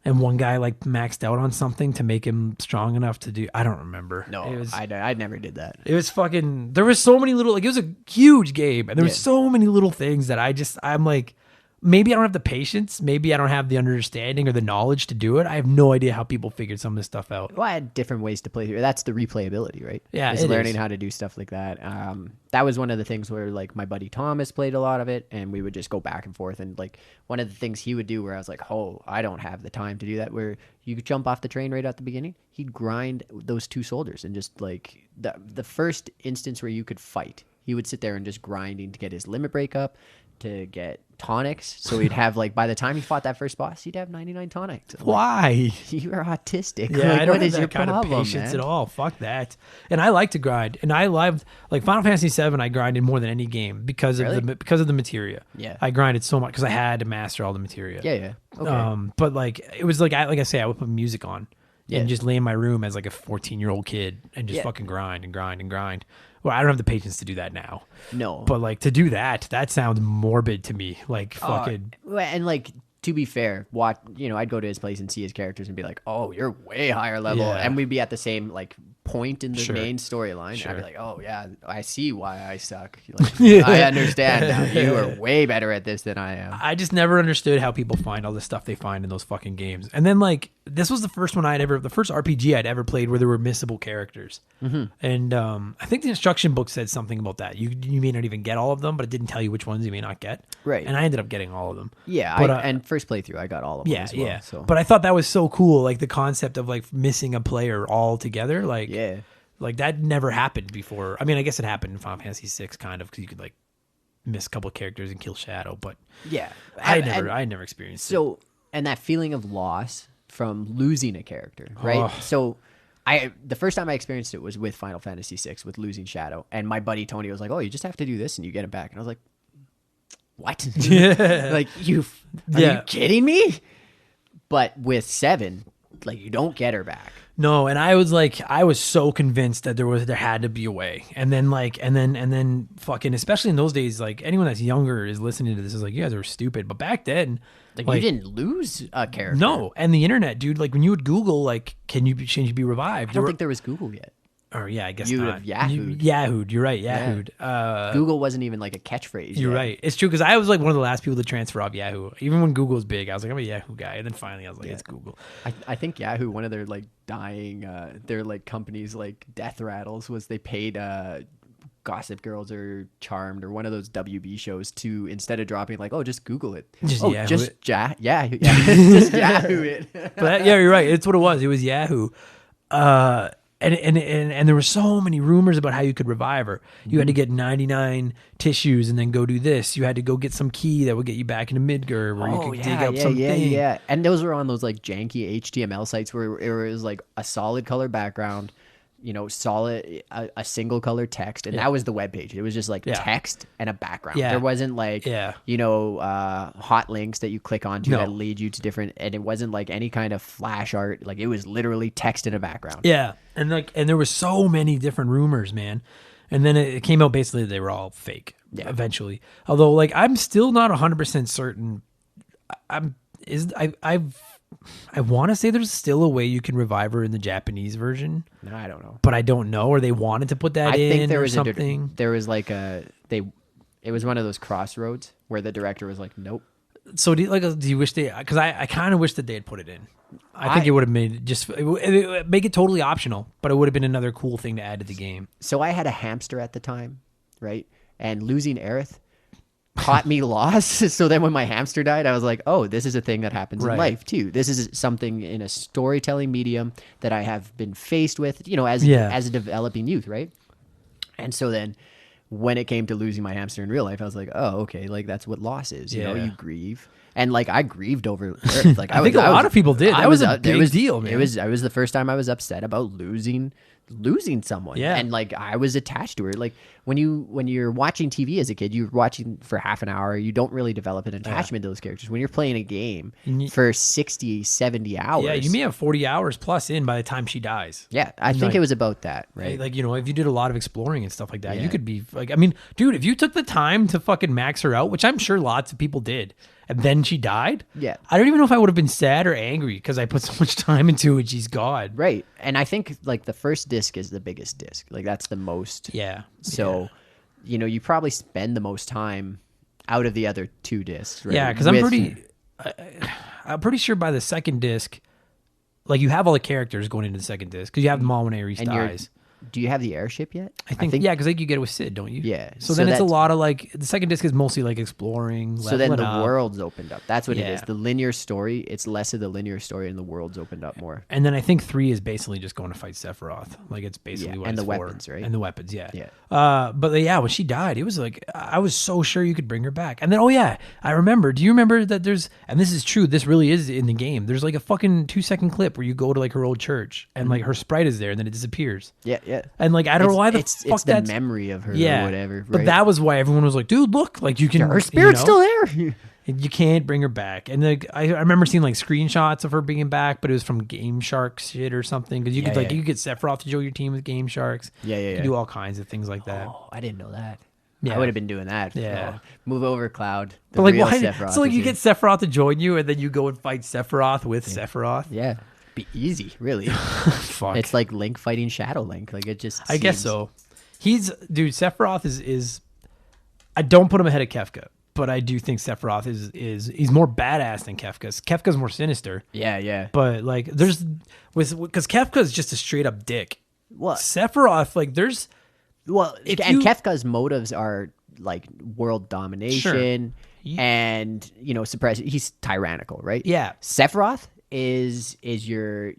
And one guy like maxed out on something to make him strong enough to do. I don't remember.
No, I never did that.
It was fucking. There was so many little. Like it was a huge game, and there was so many little things that I'm like, maybe I don't have the patience. Maybe I don't have the understanding or the knowledge to do it. I have no idea how people figured some of this stuff out.
Well, I had different ways to play through. That's the replayability, right?
Yeah,
it's learning how to do stuff like that. That was one of the things where like my buddy Thomas played a lot of it, and we would just go back and forth. And like one of the things he would do, where I was like, oh, I don't have the time to do that. Where you could jump off the train right at the beginning. He'd grind those 2 soldiers, and just like the first instance where you could fight, he would sit there and just grinding to get his limit break up, to get tonics. So he'd have like, by the time he fought that first boss, he'd have 99 tonics.
Why?
You are autistic.
Yeah,
like,
I don't
what
have
is
that
your
kind
problem,
of patience
man?
at all. Fuck that. And I like to grind, and I loved like Final Fantasy VII. I grinded more than any game because of the materia.
Yeah,
I grinded so much because I had to master all the materia.
Yeah. Okay.
But like it was like I say, I would put music on and just lay in my room as like a 14-year-old kid and just fucking grind and grind and grind. Well, I don't have the patience to do that now.
No.
But like to do that sounds morbid to me. Like fucking.
And like, to be fair, I'd go to his place and see his characters and be like, oh, you're way higher level.
Yeah.
And we'd be at the same like point in the main storyline.
Sure.
I'd be like, oh yeah, I see why I suck. Like, I understand now. You are way better at this than I am.
I just never understood how people find all the stuff they find in those fucking games. And then like this was the first one the first RPG I'd ever played where there were missable characters. Mm-hmm. And I think the instruction book said something about that. You may not even get all of them, but it didn't tell you which ones you may not get.
Right.
And I ended up getting all of them.
Yeah.
But,
and first playthrough, I got all of them as well.
Yeah.
So.
But I thought that was so cool. Like the concept of like missing a player all together. Like,
yeah.
Like that never happened before. I mean, I guess it happened in Final Fantasy VI kind of because you could like miss a couple of characters and kill Shadow, but
yeah,
I never experienced it.
So, and that feeling of loss from losing a character, right?
Oh.
So the first time I experienced it was with Final Fantasy VI with losing Shadow, and my buddy Tony was like, "Oh, you just have to do this and you get it back," and I was like, "What? Like are you kidding me?" But with 7, like you don't get her back.
No, and I was so convinced that there had to be a way. And then fucking, especially in those days, like anyone that's younger is listening to this is like, you guys are stupid. But back then,
like you didn't lose a character.
No, and the internet, dude, like when you would Google, like, can you be revived?
I don't think there was Google yet.
Or yeah, I guess
You would
not.
have Yahoo'd.
Yahoo'd, you're right, Yahoo'd.
Google wasn't even like a catchphrase.
You're
yet.
right. It's true because I was like one of the last people to transfer off Yahoo. Even when Google was big, I was like, I'm a Yahoo guy. And then finally I was like, it's Google.
I think Yahoo, one of their like dying, their like companies like death rattles was they paid Gossip Girls or Charmed or one of those WB shows to, instead of dropping like, oh, just Google it.
Just Yahoo
just
it.
Yahoo. Just Yahoo it.
But yeah, you're right. It's what it was. It was Yahoo. And there were so many rumors about how you could revive her. You had to get 99 tissues and then go do this. You had to go get some key that would get you back into Midgar where you could dig up something.
Yeah. And those were on those like janky HTML sites where it was like a solid color background, solid, a single color text. And that was the webpage. It was just like text and a background.
Yeah.
There wasn't like, hot links that you click onto that lead you to different, and it wasn't like any kind of flash art. Like it was literally text in a background.
Yeah. And there were so many different rumors, man. And then it came out basically they were all fake eventually. Although like I'm still not 100% certain. I want to say there's still a way you can revive her in the Japanese version.
No, I don't know.
But I don't know. Or they wanted to put that
I
in
think there
or
was
something.
There was like it was one of those crossroads where the director was like, nope.
So do you wish they, because I kind of wish that they had put it in. I think it would have made make it totally optional, but it would have been another cool thing to add to the game.
So I had a hamster at the time, right? And losing Aerith caught me lost. So then when my hamster died, I was like, oh, this is a thing that happens in life too. This is something in a storytelling medium that I have been faced with, as a developing youth, right? And so then when it came to losing my hamster in real life, I was like, oh, okay, like that's what loss is. You grieve. And like I grieved over Earth. Like
I think a lot of people did. That was a big deal, man.
It was the first time I was upset about losing someone.
Yeah.
And like I was attached to her. Like when you're watching TV as a kid, you're watching for half an hour, you don't really develop an attachment to those characters. When you're playing a game for 60, 70 hours.
Yeah, you may have 40 hours plus in by the time she dies.
Yeah, I think it was about that, right?
Like, if you did a lot of exploring and stuff like that, you could be like, I mean, dude, if you took the time to fucking max her out, which I'm sure lots of people did, and then she died, I don't even know if I would have been sad or angry because I put so much time into it. She's gone.
Right. And I think like the first disc is the biggest disc. Like that's the most.
Yeah.
So, you probably spend the most time out of the other 2 discs. Right?
Yeah, because I'm pretty sure by the second disc, like you have all the characters going into the second disc because you have them all when Ares dies.
Do you have the airship yet?
I think because you get it with Sid, don't you?
Yeah.
So then it's a lot of like the second disc is mostly like exploring.
So then the
up.
world's opened up. That's what it is. The linear story. It's less of the linear story, and the world's opened up more.
And then I think 3 is basically just going to fight Sephiroth. Like it's basically what
and
it's
the
for.
weapons, right?
And the weapons, yeah.
But
when she died, it was like I was so sure you could bring her back. And then I remember. Do you remember that there's, and this is true, this really is in the game. There's like a fucking 2-second clip where you go to like her old church and like her sprite is there and then it disappears.
Yeah.
And like I don't know why the fuck
it's the
that's
memory of her or whatever. Right?
But that was why everyone was like, dude, look, like you can
her spirit's still there.
You can't bring her back. And like I remember seeing like screenshots of her being back, but it was from Game Sharks shit or something. Because you could you could get Sephiroth to join your team with Game Sharks.
You could
do all kinds of things like that.
Oh, I didn't know that.
Yeah.
I would have been doing that.
Yeah.
Move over, Cloud.
But like, why? So like, you get Sephiroth to join you, and then you go and fight Sephiroth with Sephiroth.
Yeah, be easy, really.
Fuck.
It's like Link fighting Shadow Link. Like it just.
I guess so. Sephiroth is. I don't put him ahead of Kefka, but I do think Sephiroth is he's more badass than Kefka. Kefka's more sinister.
Yeah.
But like, because Kefka is just a straight up dick.
What?
Sephiroth, like, there's.
Well, Kefka's motives are like world domination and suppress. He's tyrannical, right?
Yeah.
Sephiroth is your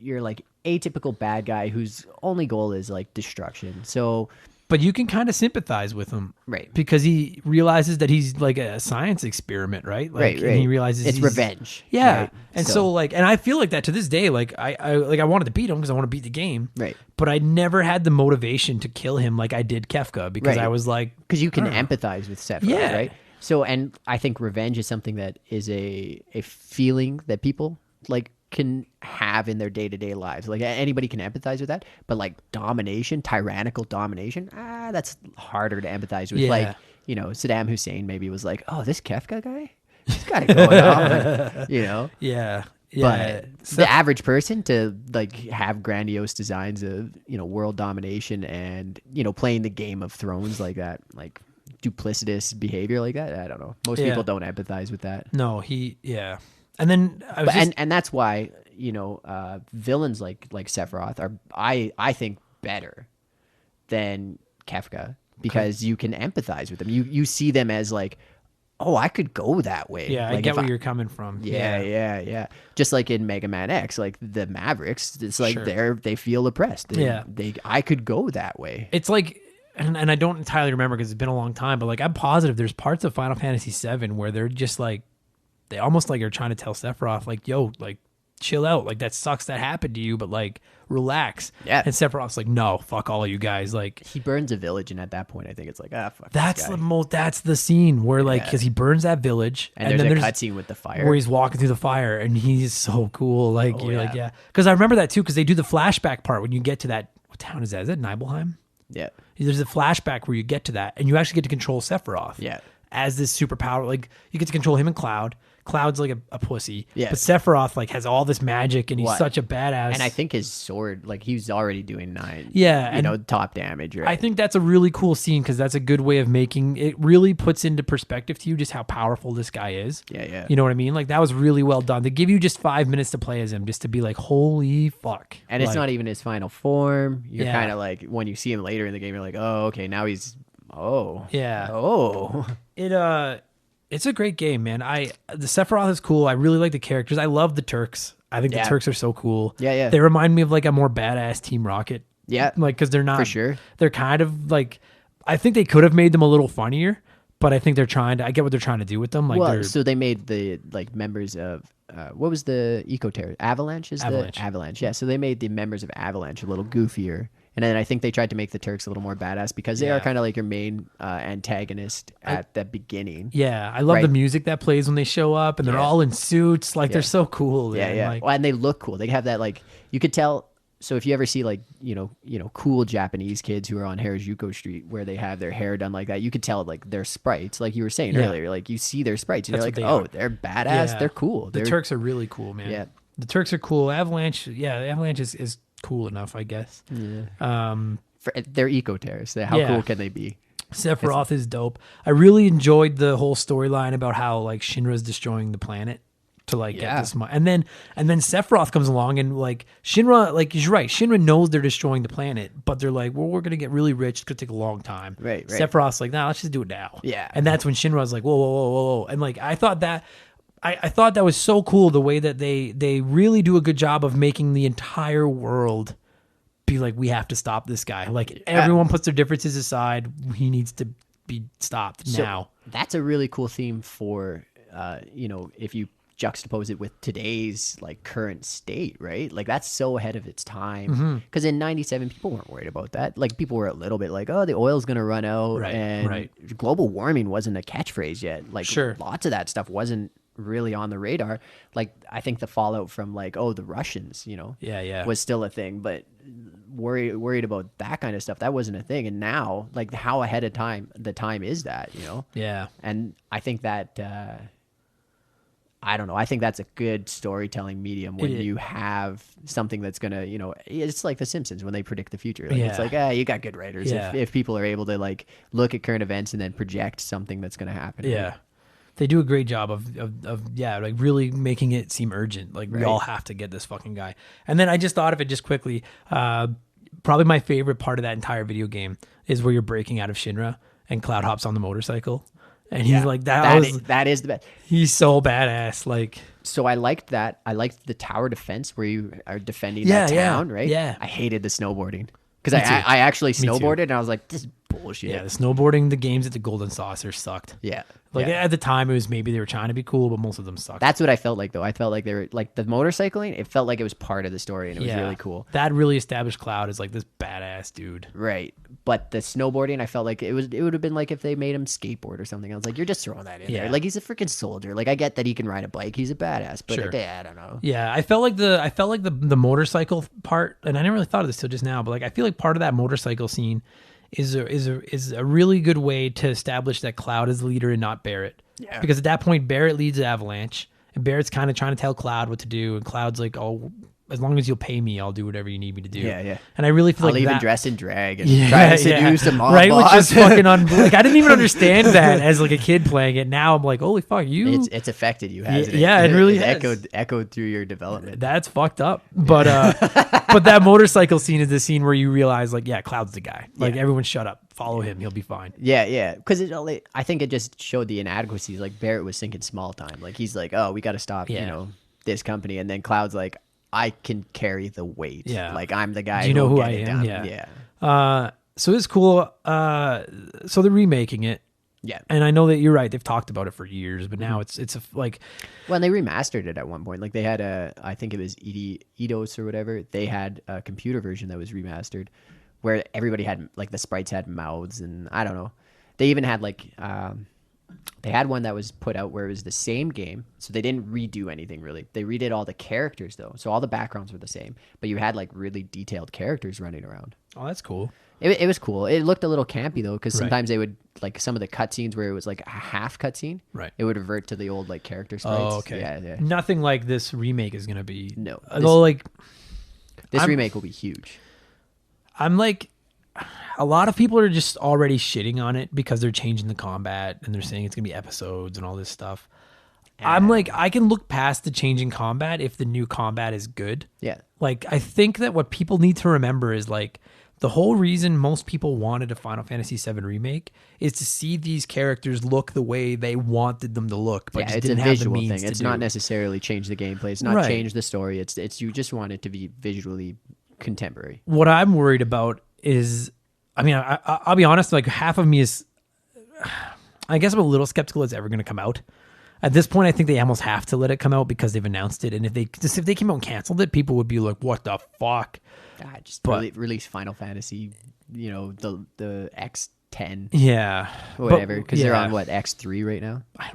like atypical bad guy whose only goal is like destruction. So
but you can kind of sympathize with him,
Right.
Because he realizes that he's like a science experiment, right? Like,
Right.
And he realizes
it's
he's,
revenge.
Yeah,
right?
and so like, and I feel like that to this day. Like I wanted to beat him because I want to beat the game,
Right.
But I never had the motivation to kill him like I did Kefka because
Right.
I was like,
because you can
I don't know.
empathize with Sephiroth,
Yeah.
right? So, and I think revenge is something that is a feeling that people like can have in their day-to-day lives. Like anybody can empathize with that, but like domination, tyrannical domination, that's harder to empathize with.
Yeah.
Like, Saddam Hussein maybe was like, oh, this Kefka guy, he's got it going on,
Yeah.
But the average person to like have grandiose designs of world domination and playing the Game of Thrones like that, like duplicitous behavior like that, I don't know. Most people don't empathize with that.
No, and then I was
And that's why villains like Sephiroth are I think better than Kefka because you can empathize with them. You see them as like, oh, I could go that way.
Yeah,
like
I get where you're coming from.
Yeah. Just like in Mega Man X, like the Mavericks, it's like they feel oppressed. I could go that way.
It's like, and I don't entirely remember because it's been a long time, but like I'm positive there's parts of Final Fantasy VII where they're just like, they almost like are trying to tell Sephiroth like, yo, like chill out, like that sucks that happened to you, but like relax.
Yeah.
And Sephiroth's like, no, fuck all of you guys. Like
he burns a village, and at that point, I think it's like, fuck.
That's that's the scene where like because he burns that village,
and
then
there's a cutscene with the fire
where he's walking through the fire, and he's so cool. Like you're like, yeah, because I remember that too because they do the flashback part when you get to that. What town is that? Is that Nibelheim?
Yeah.
There's a flashback where you get to that, and you actually get to control Sephiroth.
Yeah.
As this superpower, like you get to control him and Cloud. Cloud's like a pussy.
Yeah.
But Sephiroth like has all this magic and he's such a badass.
And I think his sword, like he's already doing 9.
Yeah.
Top damage. Right?
I think that's a really cool scene because that's a good way of making it really puts into perspective to you just how powerful this guy is.
Yeah.
You know what I mean? Like that was really well done. They give you just 5 minutes to play as him just to be like, holy fuck.
And it's not even his final form. You're
Yeah.
kind of like, when you see him later in the game, you're like, oh, okay, now he's,
Yeah.
Oh.
It's a great game, man. The Sephiroth is cool. I really like the characters. I love the Turks. I think the Turks are so cool.
Yeah.
They remind me of like a more badass Team Rocket.
Yeah.
Like, because they're not.
For sure.
They're kind of like, I think they could have made them a little funnier, but I think I get what they're trying to do with them. Like,
so they made the like members of, what was the eco-terror? Avalanche is
Avalanche.
the Avalanche. Yeah. So they made the members of Avalanche a little goofier. And then I think they tried to make the Turks a little more badass because they are kind of like your main antagonist at the beginning.
Yeah, I love the music that plays when they show up, and they're all in suits. Like they're so cool. Man.
Yeah.
Like,
And they look cool. They have that like you could tell. So if you ever see like cool Japanese kids who are on Harajuku Street where they have their hair done like that, you could tell like they're sprites. Like you were saying earlier, like you see their sprites, and you're like, oh, they're badass.
Yeah.
They're cool.
The Turks are really cool, man.
Yeah,
the Turks are cool. Avalanche, the Avalanche is cool enough, I guess.
Yeah. They're eco-terrorists. How cool can they be?
Sephiroth is dope. I really enjoyed the whole storyline about how like Shinra's destroying the planet to like get this money. And then Sephiroth comes along and like Shinra, like you're right, Shinra knows they're destroying the planet, but they're like, well, we're gonna get really rich. It's gonna take a long time.
Right.
Sephiroth's like, nah, let's just do it now.
Yeah.
And that's when Shinra's like, whoa. And like I thought that was so cool the way that they really do a good job of making the entire world be like, we have to stop this guy. Like everyone puts their differences aside. He needs to be stopped now.
That's a really cool theme for, if you juxtapose it with today's like current state, right? Like that's so ahead of its time. Because in 97, people weren't worried about that. Like people were a little bit like, oh, the oil's going to run out. And global warming wasn't a catchphrase yet. Like lots of that stuff wasn't really on the radar. Like I think the fallout from like, oh, the Russians, was still a thing, but worried about that kind of stuff, that wasn't a thing. And now, like, how ahead of the time is that,
Yeah.
And I think that I don't know, I think that's a good storytelling medium when you have something that's gonna, it's like The Simpsons when they predict the future. Like, it's like, you got good writers if people are able to like look at current events and then project something that's gonna happen.
Yeah. They do a great job of like really making it seem urgent. Like we all have to get this fucking guy. And then I just thought of it just quickly. Probably my favorite part of that entire video game is where you're breaking out of Shinra and Cloud hops on the motorcycle. And he's like, that
is the best.
He's so badass. Like,
so I liked that. I liked the tower defense where you are defending that town, right?
Yeah.
I hated the snowboarding. because
Me too.
I actually
Me too.
snowboarded and I was like, this is bullshit.
Yeah, the snowboarding, the games at the Golden Saucer sucked.
Yeah.
Like
Yeah.
at the time, it was maybe they were trying to be cool, but most of them sucked.
That's what I felt like, though. I felt like they were like the motorcycling. It felt like it was part of the story, and it was really cool.
That really established Cloud as like this badass dude.
Right, but the snowboarding, I felt like it would have been like if they made him skateboard or something. I was like, you're just throwing that in there. Like he's a freaking soldier. Like I get that he can ride a bike. He's a badass, but
Sure.
I don't know.
Yeah, I felt like the motorcycle part, and I never really thought of this till just now, but like I feel like part of that motorcycle scene is a really good way to establish that Cloud is the leader and not Barrett.
Yeah.
Because at that point, Barrett leads the Avalanche, and Barrett's kind of trying to tell Cloud what to do, and Cloud's like, "Oh, as long as you'll pay me, I'll do whatever you need me to do."
Yeah.
And I really feel
I'll
like
even
that,
dress in drag and try to seduce the mob
right,
boss.
which is fucking like I didn't even understand that as like a kid playing it. Now I'm like, holy fuck, you.
It's affected you, hasn't it?
Yeah, it really has.
echoed through your development.
That's fucked up. But but that motorcycle scene is the scene where you realize like, yeah, Cloud's the guy. Like everyone shut up. Follow him. He'll be fine.
Yeah. Because I think it just showed the inadequacies. Like Barrett was thinking small time. Like he's like, oh, we got to stop, this company. And then Cloud's like, I can carry the weight.
Yeah.
Like I'm the guy.
Do you know who
will
I
get it
am?
down.
Yeah. So it's cool. So they're remaking it.
Yeah.
And I know that you're right. They've talked about it for years, but now it's like,
Well, and they remastered it at one point. Like they had I think it was Eidos or whatever. They had a computer version that was remastered where everybody had, like the sprites had mouths and I don't know. They even had like, they had one that was put out where it was the same game. So they didn't redo anything really. They redid all the characters though. So all the backgrounds were the same, but you had like really detailed characters running around.
oh, that's cool.
It was cool. It looked a little campy though, because sometimes they would like some of the cutscenes where it was like a half cutscene.
Right.
It would revert to the old like character sprites.
Oh, okay.
Yeah.
Nothing like this remake is going to be.
No.
Although like,
This remake will be huge.
I'm like, a lot of people are just already shitting on it because they're changing the combat and they're saying it's gonna be episodes and all this stuff. I'm like, I can look past the changing combat if the new combat is good.
Yeah.
Like, I think that what people need to remember is like the whole reason most people wanted a Final Fantasy VII remake is to see these characters look the way they wanted them to look, but just
it's
didn't
a
have the
visual
means
thing. It's
to
not
do.
necessarily change the gameplay. It's not
Right.
change the story. It's you just want it to be visually contemporary.
What I'm worried about is, I mean, I'll be honest, like half of me is, I guess I'm a little skeptical it's ever going to come out. At this point, I think they almost have to let it come out because they've announced it. And if they came out and canceled it, people would be like, what the fuck?
Release Final Fantasy, the X10,
Yeah.
whatever, because they're
yeah.
on what, X3 right now.
I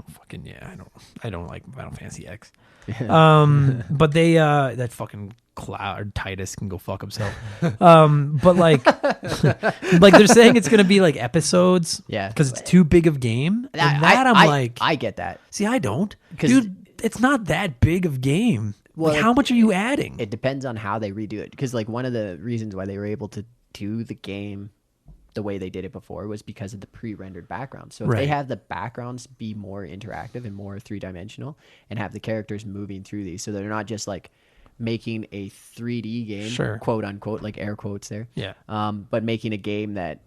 don't like Final Fantasy X. But they that fucking Cloud Titus can go fuck himself. But like like they're saying it's gonna be like episodes.
Yeah.
Because it's too big of game. And I'm like,
I get that.
see, I don't.
'Cause-
Dude, it's not that big of game.
Well,
Like, how much are you adding?
It depends on how they redo it. Because like one of the reasons why they were able to do the game the way they did it before was because of the pre-rendered backgrounds. So if they
Right.
have the backgrounds be more interactive and more three-dimensional and have the characters moving through these, so they're not just like making a 3D game,
Sure.
quote unquote, like air quotes there.
Yeah.
But making a game that,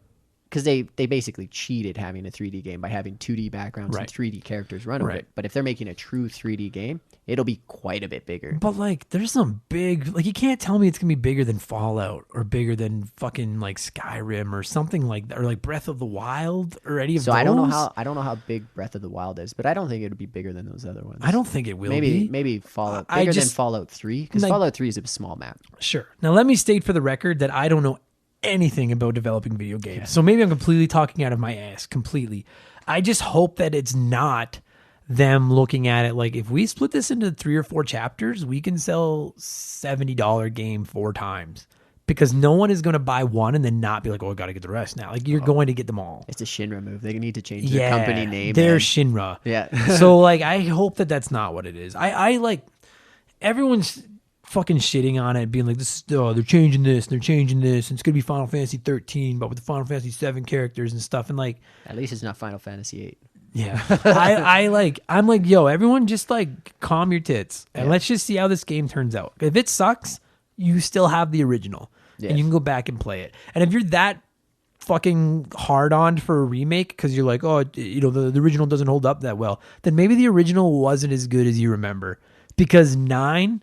because they basically cheated having a 3D game by having 2D backgrounds
Right.
and 3D characters run over
Right.
it. But if they're making a true 3D game, it'll be quite a bit bigger.
But like, there's some big, like, you can't tell me it's gonna be bigger than Fallout or bigger than fucking like Skyrim or something like that, or like Breath of the Wild or any of
So
those.
I don't know how big Breath of the Wild is, but I don't think it would be bigger than those other ones.
I don't think it will
maybe
be.
maybe Fallout
I
bigger than
just-
Fallout 3, because
like-
Fallout 3 is a small map.
Sure. Now let me state for the record that I don't know anything about developing video games. So maybe I'm completely talking out of my ass completely. I just hope that it's not them looking at it like, if we split this into 3 or 4 chapters, we can sell $70 game 4 times. Because no one is going to buy one and then not be like, oh, I got to get the rest now. Like, you're going to get them all.
It's a Shinra move. They need to change their company name.
They're
man.
Shinra.
Yeah.
So like, I hope that that's not what it is. I like, everyone's fucking shitting on it, being like, this, they're changing this, and they're changing this, and it's gonna be Final Fantasy 13, but with the Final Fantasy 7 characters and stuff. And like,
At least it's not Final Fantasy 8.
yeah, I'm like, yo, everyone just like calm your tits and let's just see how this game turns out. If it sucks, you still have the original and you can go back and play it. And if you're that fucking hard on for a remake because you're like, oh, the original doesn't hold up that well, then maybe the original wasn't as good as you remember, because 9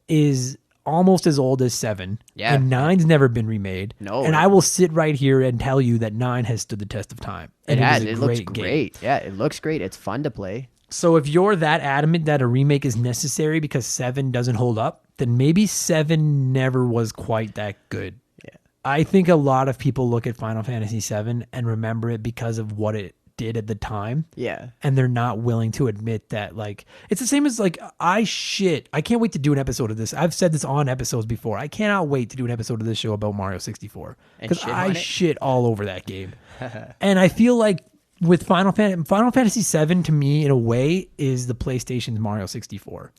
is almost as old as 7.
Yeah.
And 9's never been remade.
No.
And I will sit right here and tell you that 9 has stood the test of time.
It
And
has.
was a
It looks
game.
great. Yeah, it looks great. It's fun to play.
So if you're that adamant that a remake is necessary because 7 doesn't hold up, then maybe 7 never was quite that good.
Yeah.
I think a lot of people look at Final Fantasy VII and remember it because of what it did at the time.
Yeah.
And they're not willing to admit that, like, it's the same as, like, I can't wait to do an episode of this. I've said this on episodes before. I cannot wait to do an episode of this show about Mario 64 because I shit all over that game. And I feel like with Final Fantasy VII, to me, in a way, is the PlayStation's Mario 64.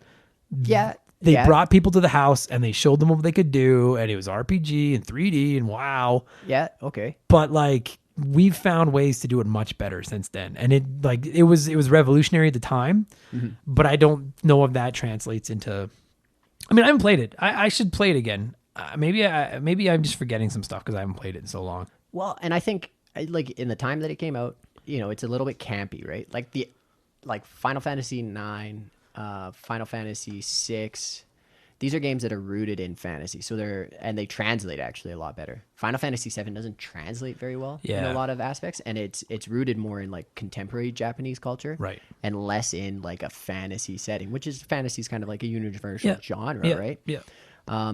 Yeah.
They brought people to the house and they showed them what they could do, and it was RPG and 3D and wow.
Yeah. Okay.
But like, we've found ways to do it much better since then, and it was revolutionary at the time. But I don't know if that translates into. I mean, I haven't played it. I should play it again. Maybe I'm just forgetting some stuff because I haven't played it in so long.
Well, and I think like in the time that it came out, it's a little bit campy, right? Like Final Fantasy 9, Final Fantasy 6. These are games that are rooted in fantasy, so they translate actually a lot better. Final Fantasy VII doesn't translate very well in a lot of aspects, and it's rooted more in like contemporary Japanese culture,
Right,
and less in like a fantasy setting, which is fantasy is kind of like a universal genre, right?
Yeah.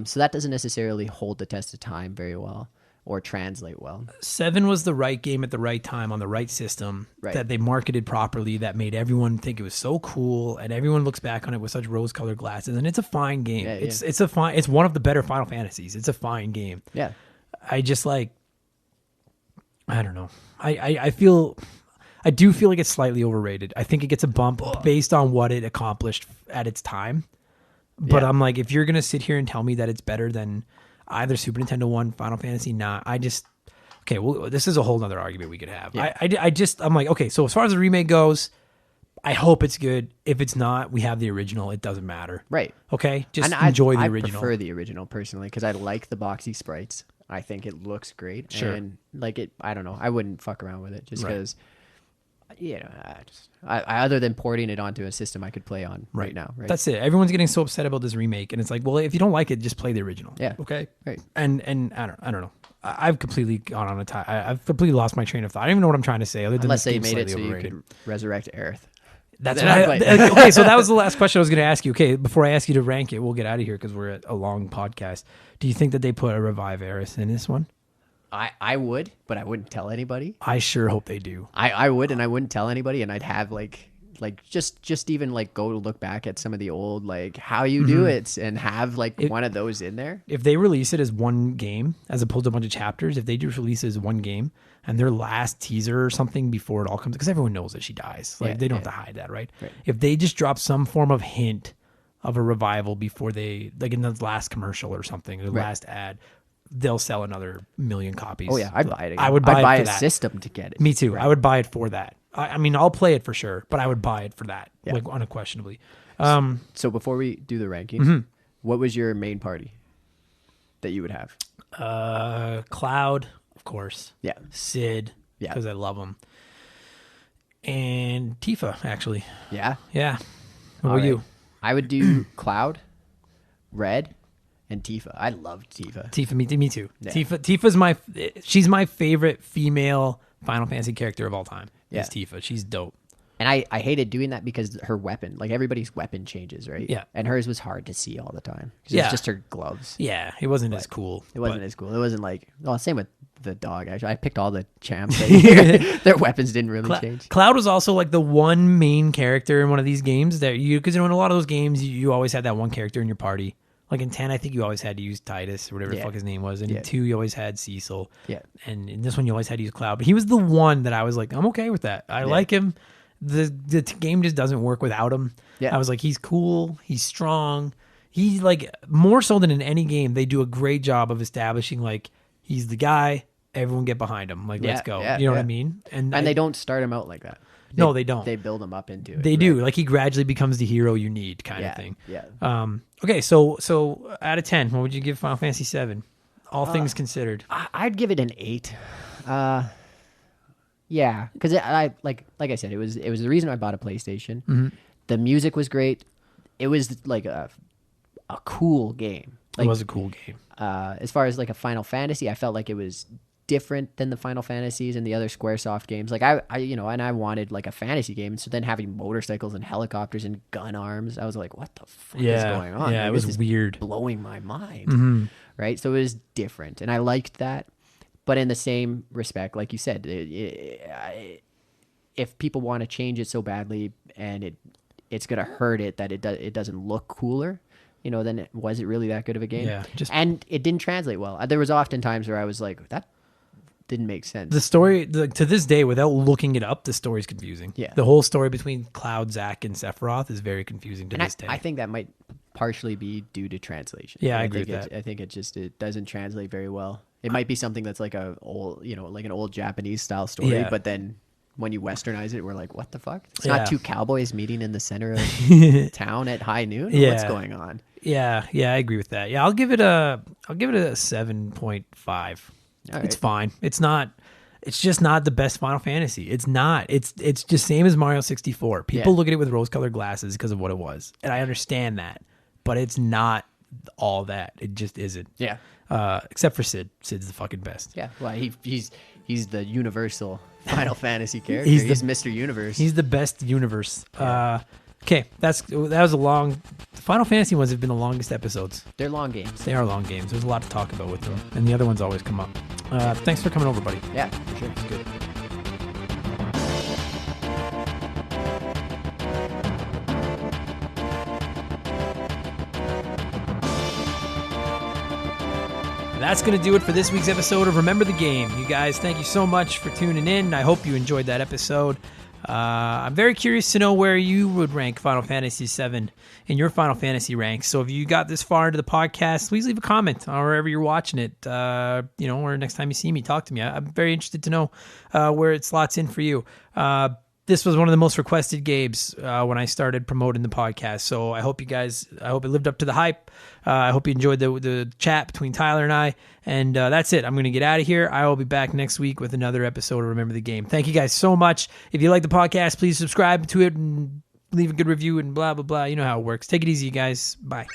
So that doesn't necessarily hold the test of time very well or translate well.
7 was the right game at the right time on the right system that they marketed properly, that made everyone think it was so cool, and everyone looks back on it with such rose-colored glasses, and it's a fine game.
Yeah,
it's one of the better Final Fantasies. It's a fine game.
Yeah.
I just like, I don't know. I do feel like it's slightly overrated. I think it gets a bump based on what it accomplished at its time. But I'm like, if you're going to sit here and tell me that it's better than either Super Nintendo 1, Final Fantasy 9, okay, well, this is a whole nother argument we could have.
Yeah.
I'm like, okay, so as far as the remake goes, I hope it's good. If it's not, we have the original. It doesn't matter.
Right.
Okay? Just
And
enjoy the
I
original.
I prefer the original personally because I like the boxy sprites. I think it looks great.
Sure.
And like it, I don't know. I wouldn't fuck around with it just because, other than porting it onto a system I could play on right now. Right.
That's it. Everyone's getting so upset about this remake, and it's like, well, if you don't like it, just play the original.
Yeah.
Okay.
Right.
And I don't know. I've completely gone on a tie. I've completely lost my train of thought. I don't even know what I'm trying to say. Other than
Unless
this
they
game's
made it so
slightly
you
overrated.
could resurrect Aerith.
That's
Then
what
I'd play.
okay, so that was the last question I was going to ask you. Okay, before I ask you to rank it, we'll get out of here because we're at a long podcast. Do you think that they put a Revive Aerith in this one?
I would, but I wouldn't tell anybody.
I sure hope they do.
I would, and I wouldn't tell anybody, and I'd have like just even like go look back at some of the old like how you do it and have like one of those in there.
If they release it as one game as opposed to a bunch of chapters, if they just release it as one game and their last teaser or something before it all comes, because everyone knows that she dies. Like they don't have to hide that, right? If they just drop some form of hint of a revival before they, like in the last commercial or something, the last ad, they'll sell another million copies.
Oh yeah, I'd buy it again.
I would buy it for
a
that.
system to get it.
Me too. I would buy it for that. I mean, I'll play it for sure, but I would buy it for that, like unquestionably.
So before we do the rankings, what was your main party that you would have?
Cloud, of course.
Yeah.
Sid,
Yeah.
because I love him. And Tifa, actually.
Yeah.
Yeah. What
All
about
right.
you?
I would do Cloud, Red, and Tifa. I loved Tifa.
Tifa, me too.
Yeah.
Tifa's she's my favorite female Final Fantasy character of all time.
Yeah.
Is Tifa. She's dope.
And I hated doing that because her weapon, like everybody's weapon changes, right?
Yeah.
And hers was hard to see all the time.
Yeah.
It's just her gloves.
Yeah, it wasn't as cool.
It wasn't
but-
as cool. It wasn't like, well, same with the dog, actually. I picked all the champs. Their weapons didn't really change.
Cloud was also like the one main character in one of these games that because in a lot of those games, you always had that one character in your party. Like in 10, I think you always had to use Titus or whatever the fuck his name was. And in 2, you always had Cecil.
Yeah.
And in this one, you always had to use Cloud. But he was the one that I was like, I'm okay with that. I like him. The game just doesn't work without him.
Yeah.
I was like, he's cool. He's strong. He's like, more so than in any game, they do a great job of establishing like, he's the guy. Everyone get behind him. Like, let's go. You know what I mean? And
they don't start him out like that.
No, they don't.
They build him up into it.
They do. Like he gradually becomes the hero you need kind of thing.
Yeah.
Okay, so out of 10, what would you give Final Fantasy VII? All things considered.
I'd give it an 8. Yeah, because I like I said, it was the reason I bought a PlayStation. The music was great. It was like a cool game.
It was a cool game.
As far as like a Final Fantasy, I felt like it was different than the Final Fantasies and the other SquareSoft games. Like I and I wanted like a fantasy game. So then having motorcycles and helicopters and gun arms, I was like, what the fuck is going on?
Yeah,
like,
it was
this is
weird.
blowing my mind. Right. So it was different. And I liked that. But in the same respect, like you said, if people want to change it so badly and it's going to hurt it that it doesn't look cooler, then was it really that good of a game?
Yeah,
and it didn't translate well. There was often times where I was like, that didn't make sense.
The story, to this day, without looking it up, the story's confusing.
Yeah.
The whole story between Cloud, Zack, and Sephiroth is very confusing to this day.
I think that might partially be due to translation.
Yeah, I agree with that.
I think it doesn't translate very well. It might be something that's like an old Japanese style story, but then when you westernize it, we're like, what the fuck? It's not two cowboys meeting in the center of town at high noon.
Yeah.
What's going on?
Yeah, I agree with that. Yeah, I'll give it a 7.5.
All
It's
right.
fine. It's just not the best Final Fantasy. It's not. It's just same as Mario 64. People look at it with rose-colored glasses because of what it was, and I understand that, but it's not all that. It just isn't.
Yeah.
Except for Sid. Sid's the fucking best.
Yeah. Well, he's the universal Final Fantasy character. He's Mr. Universe.
He's the best universe. Okay, that was a long. The Final Fantasy ones have been the longest episodes.
They're long games.
They are long games. There's a lot to talk about with them, and the other ones always come up. Thanks for coming over, buddy.
Yeah, for sure. It's good.
That's going to do it for this week's episode of Remember the Game. You guys, thank you so much for tuning in. I hope you enjoyed that episode. I'm very curious to know where you would rank Final Fantasy VII in your Final Fantasy ranks. So if you got this far into the podcast, please leave a comment or wherever you're watching it. Or next time you see me, talk to me. I'm very interested to know where it slots in for you. This was one of the most requested games when I started promoting the podcast. So I hope it lived up to the hype. I hope you enjoyed the chat between Tyler and I. And that's it. I'm going to get out of here. I will be back next week with another episode of Remember the Game. Thank you guys so much. If you like the podcast, please subscribe to it and leave a good review and blah, blah, blah. You know how it works. Take it easy, you guys. Bye.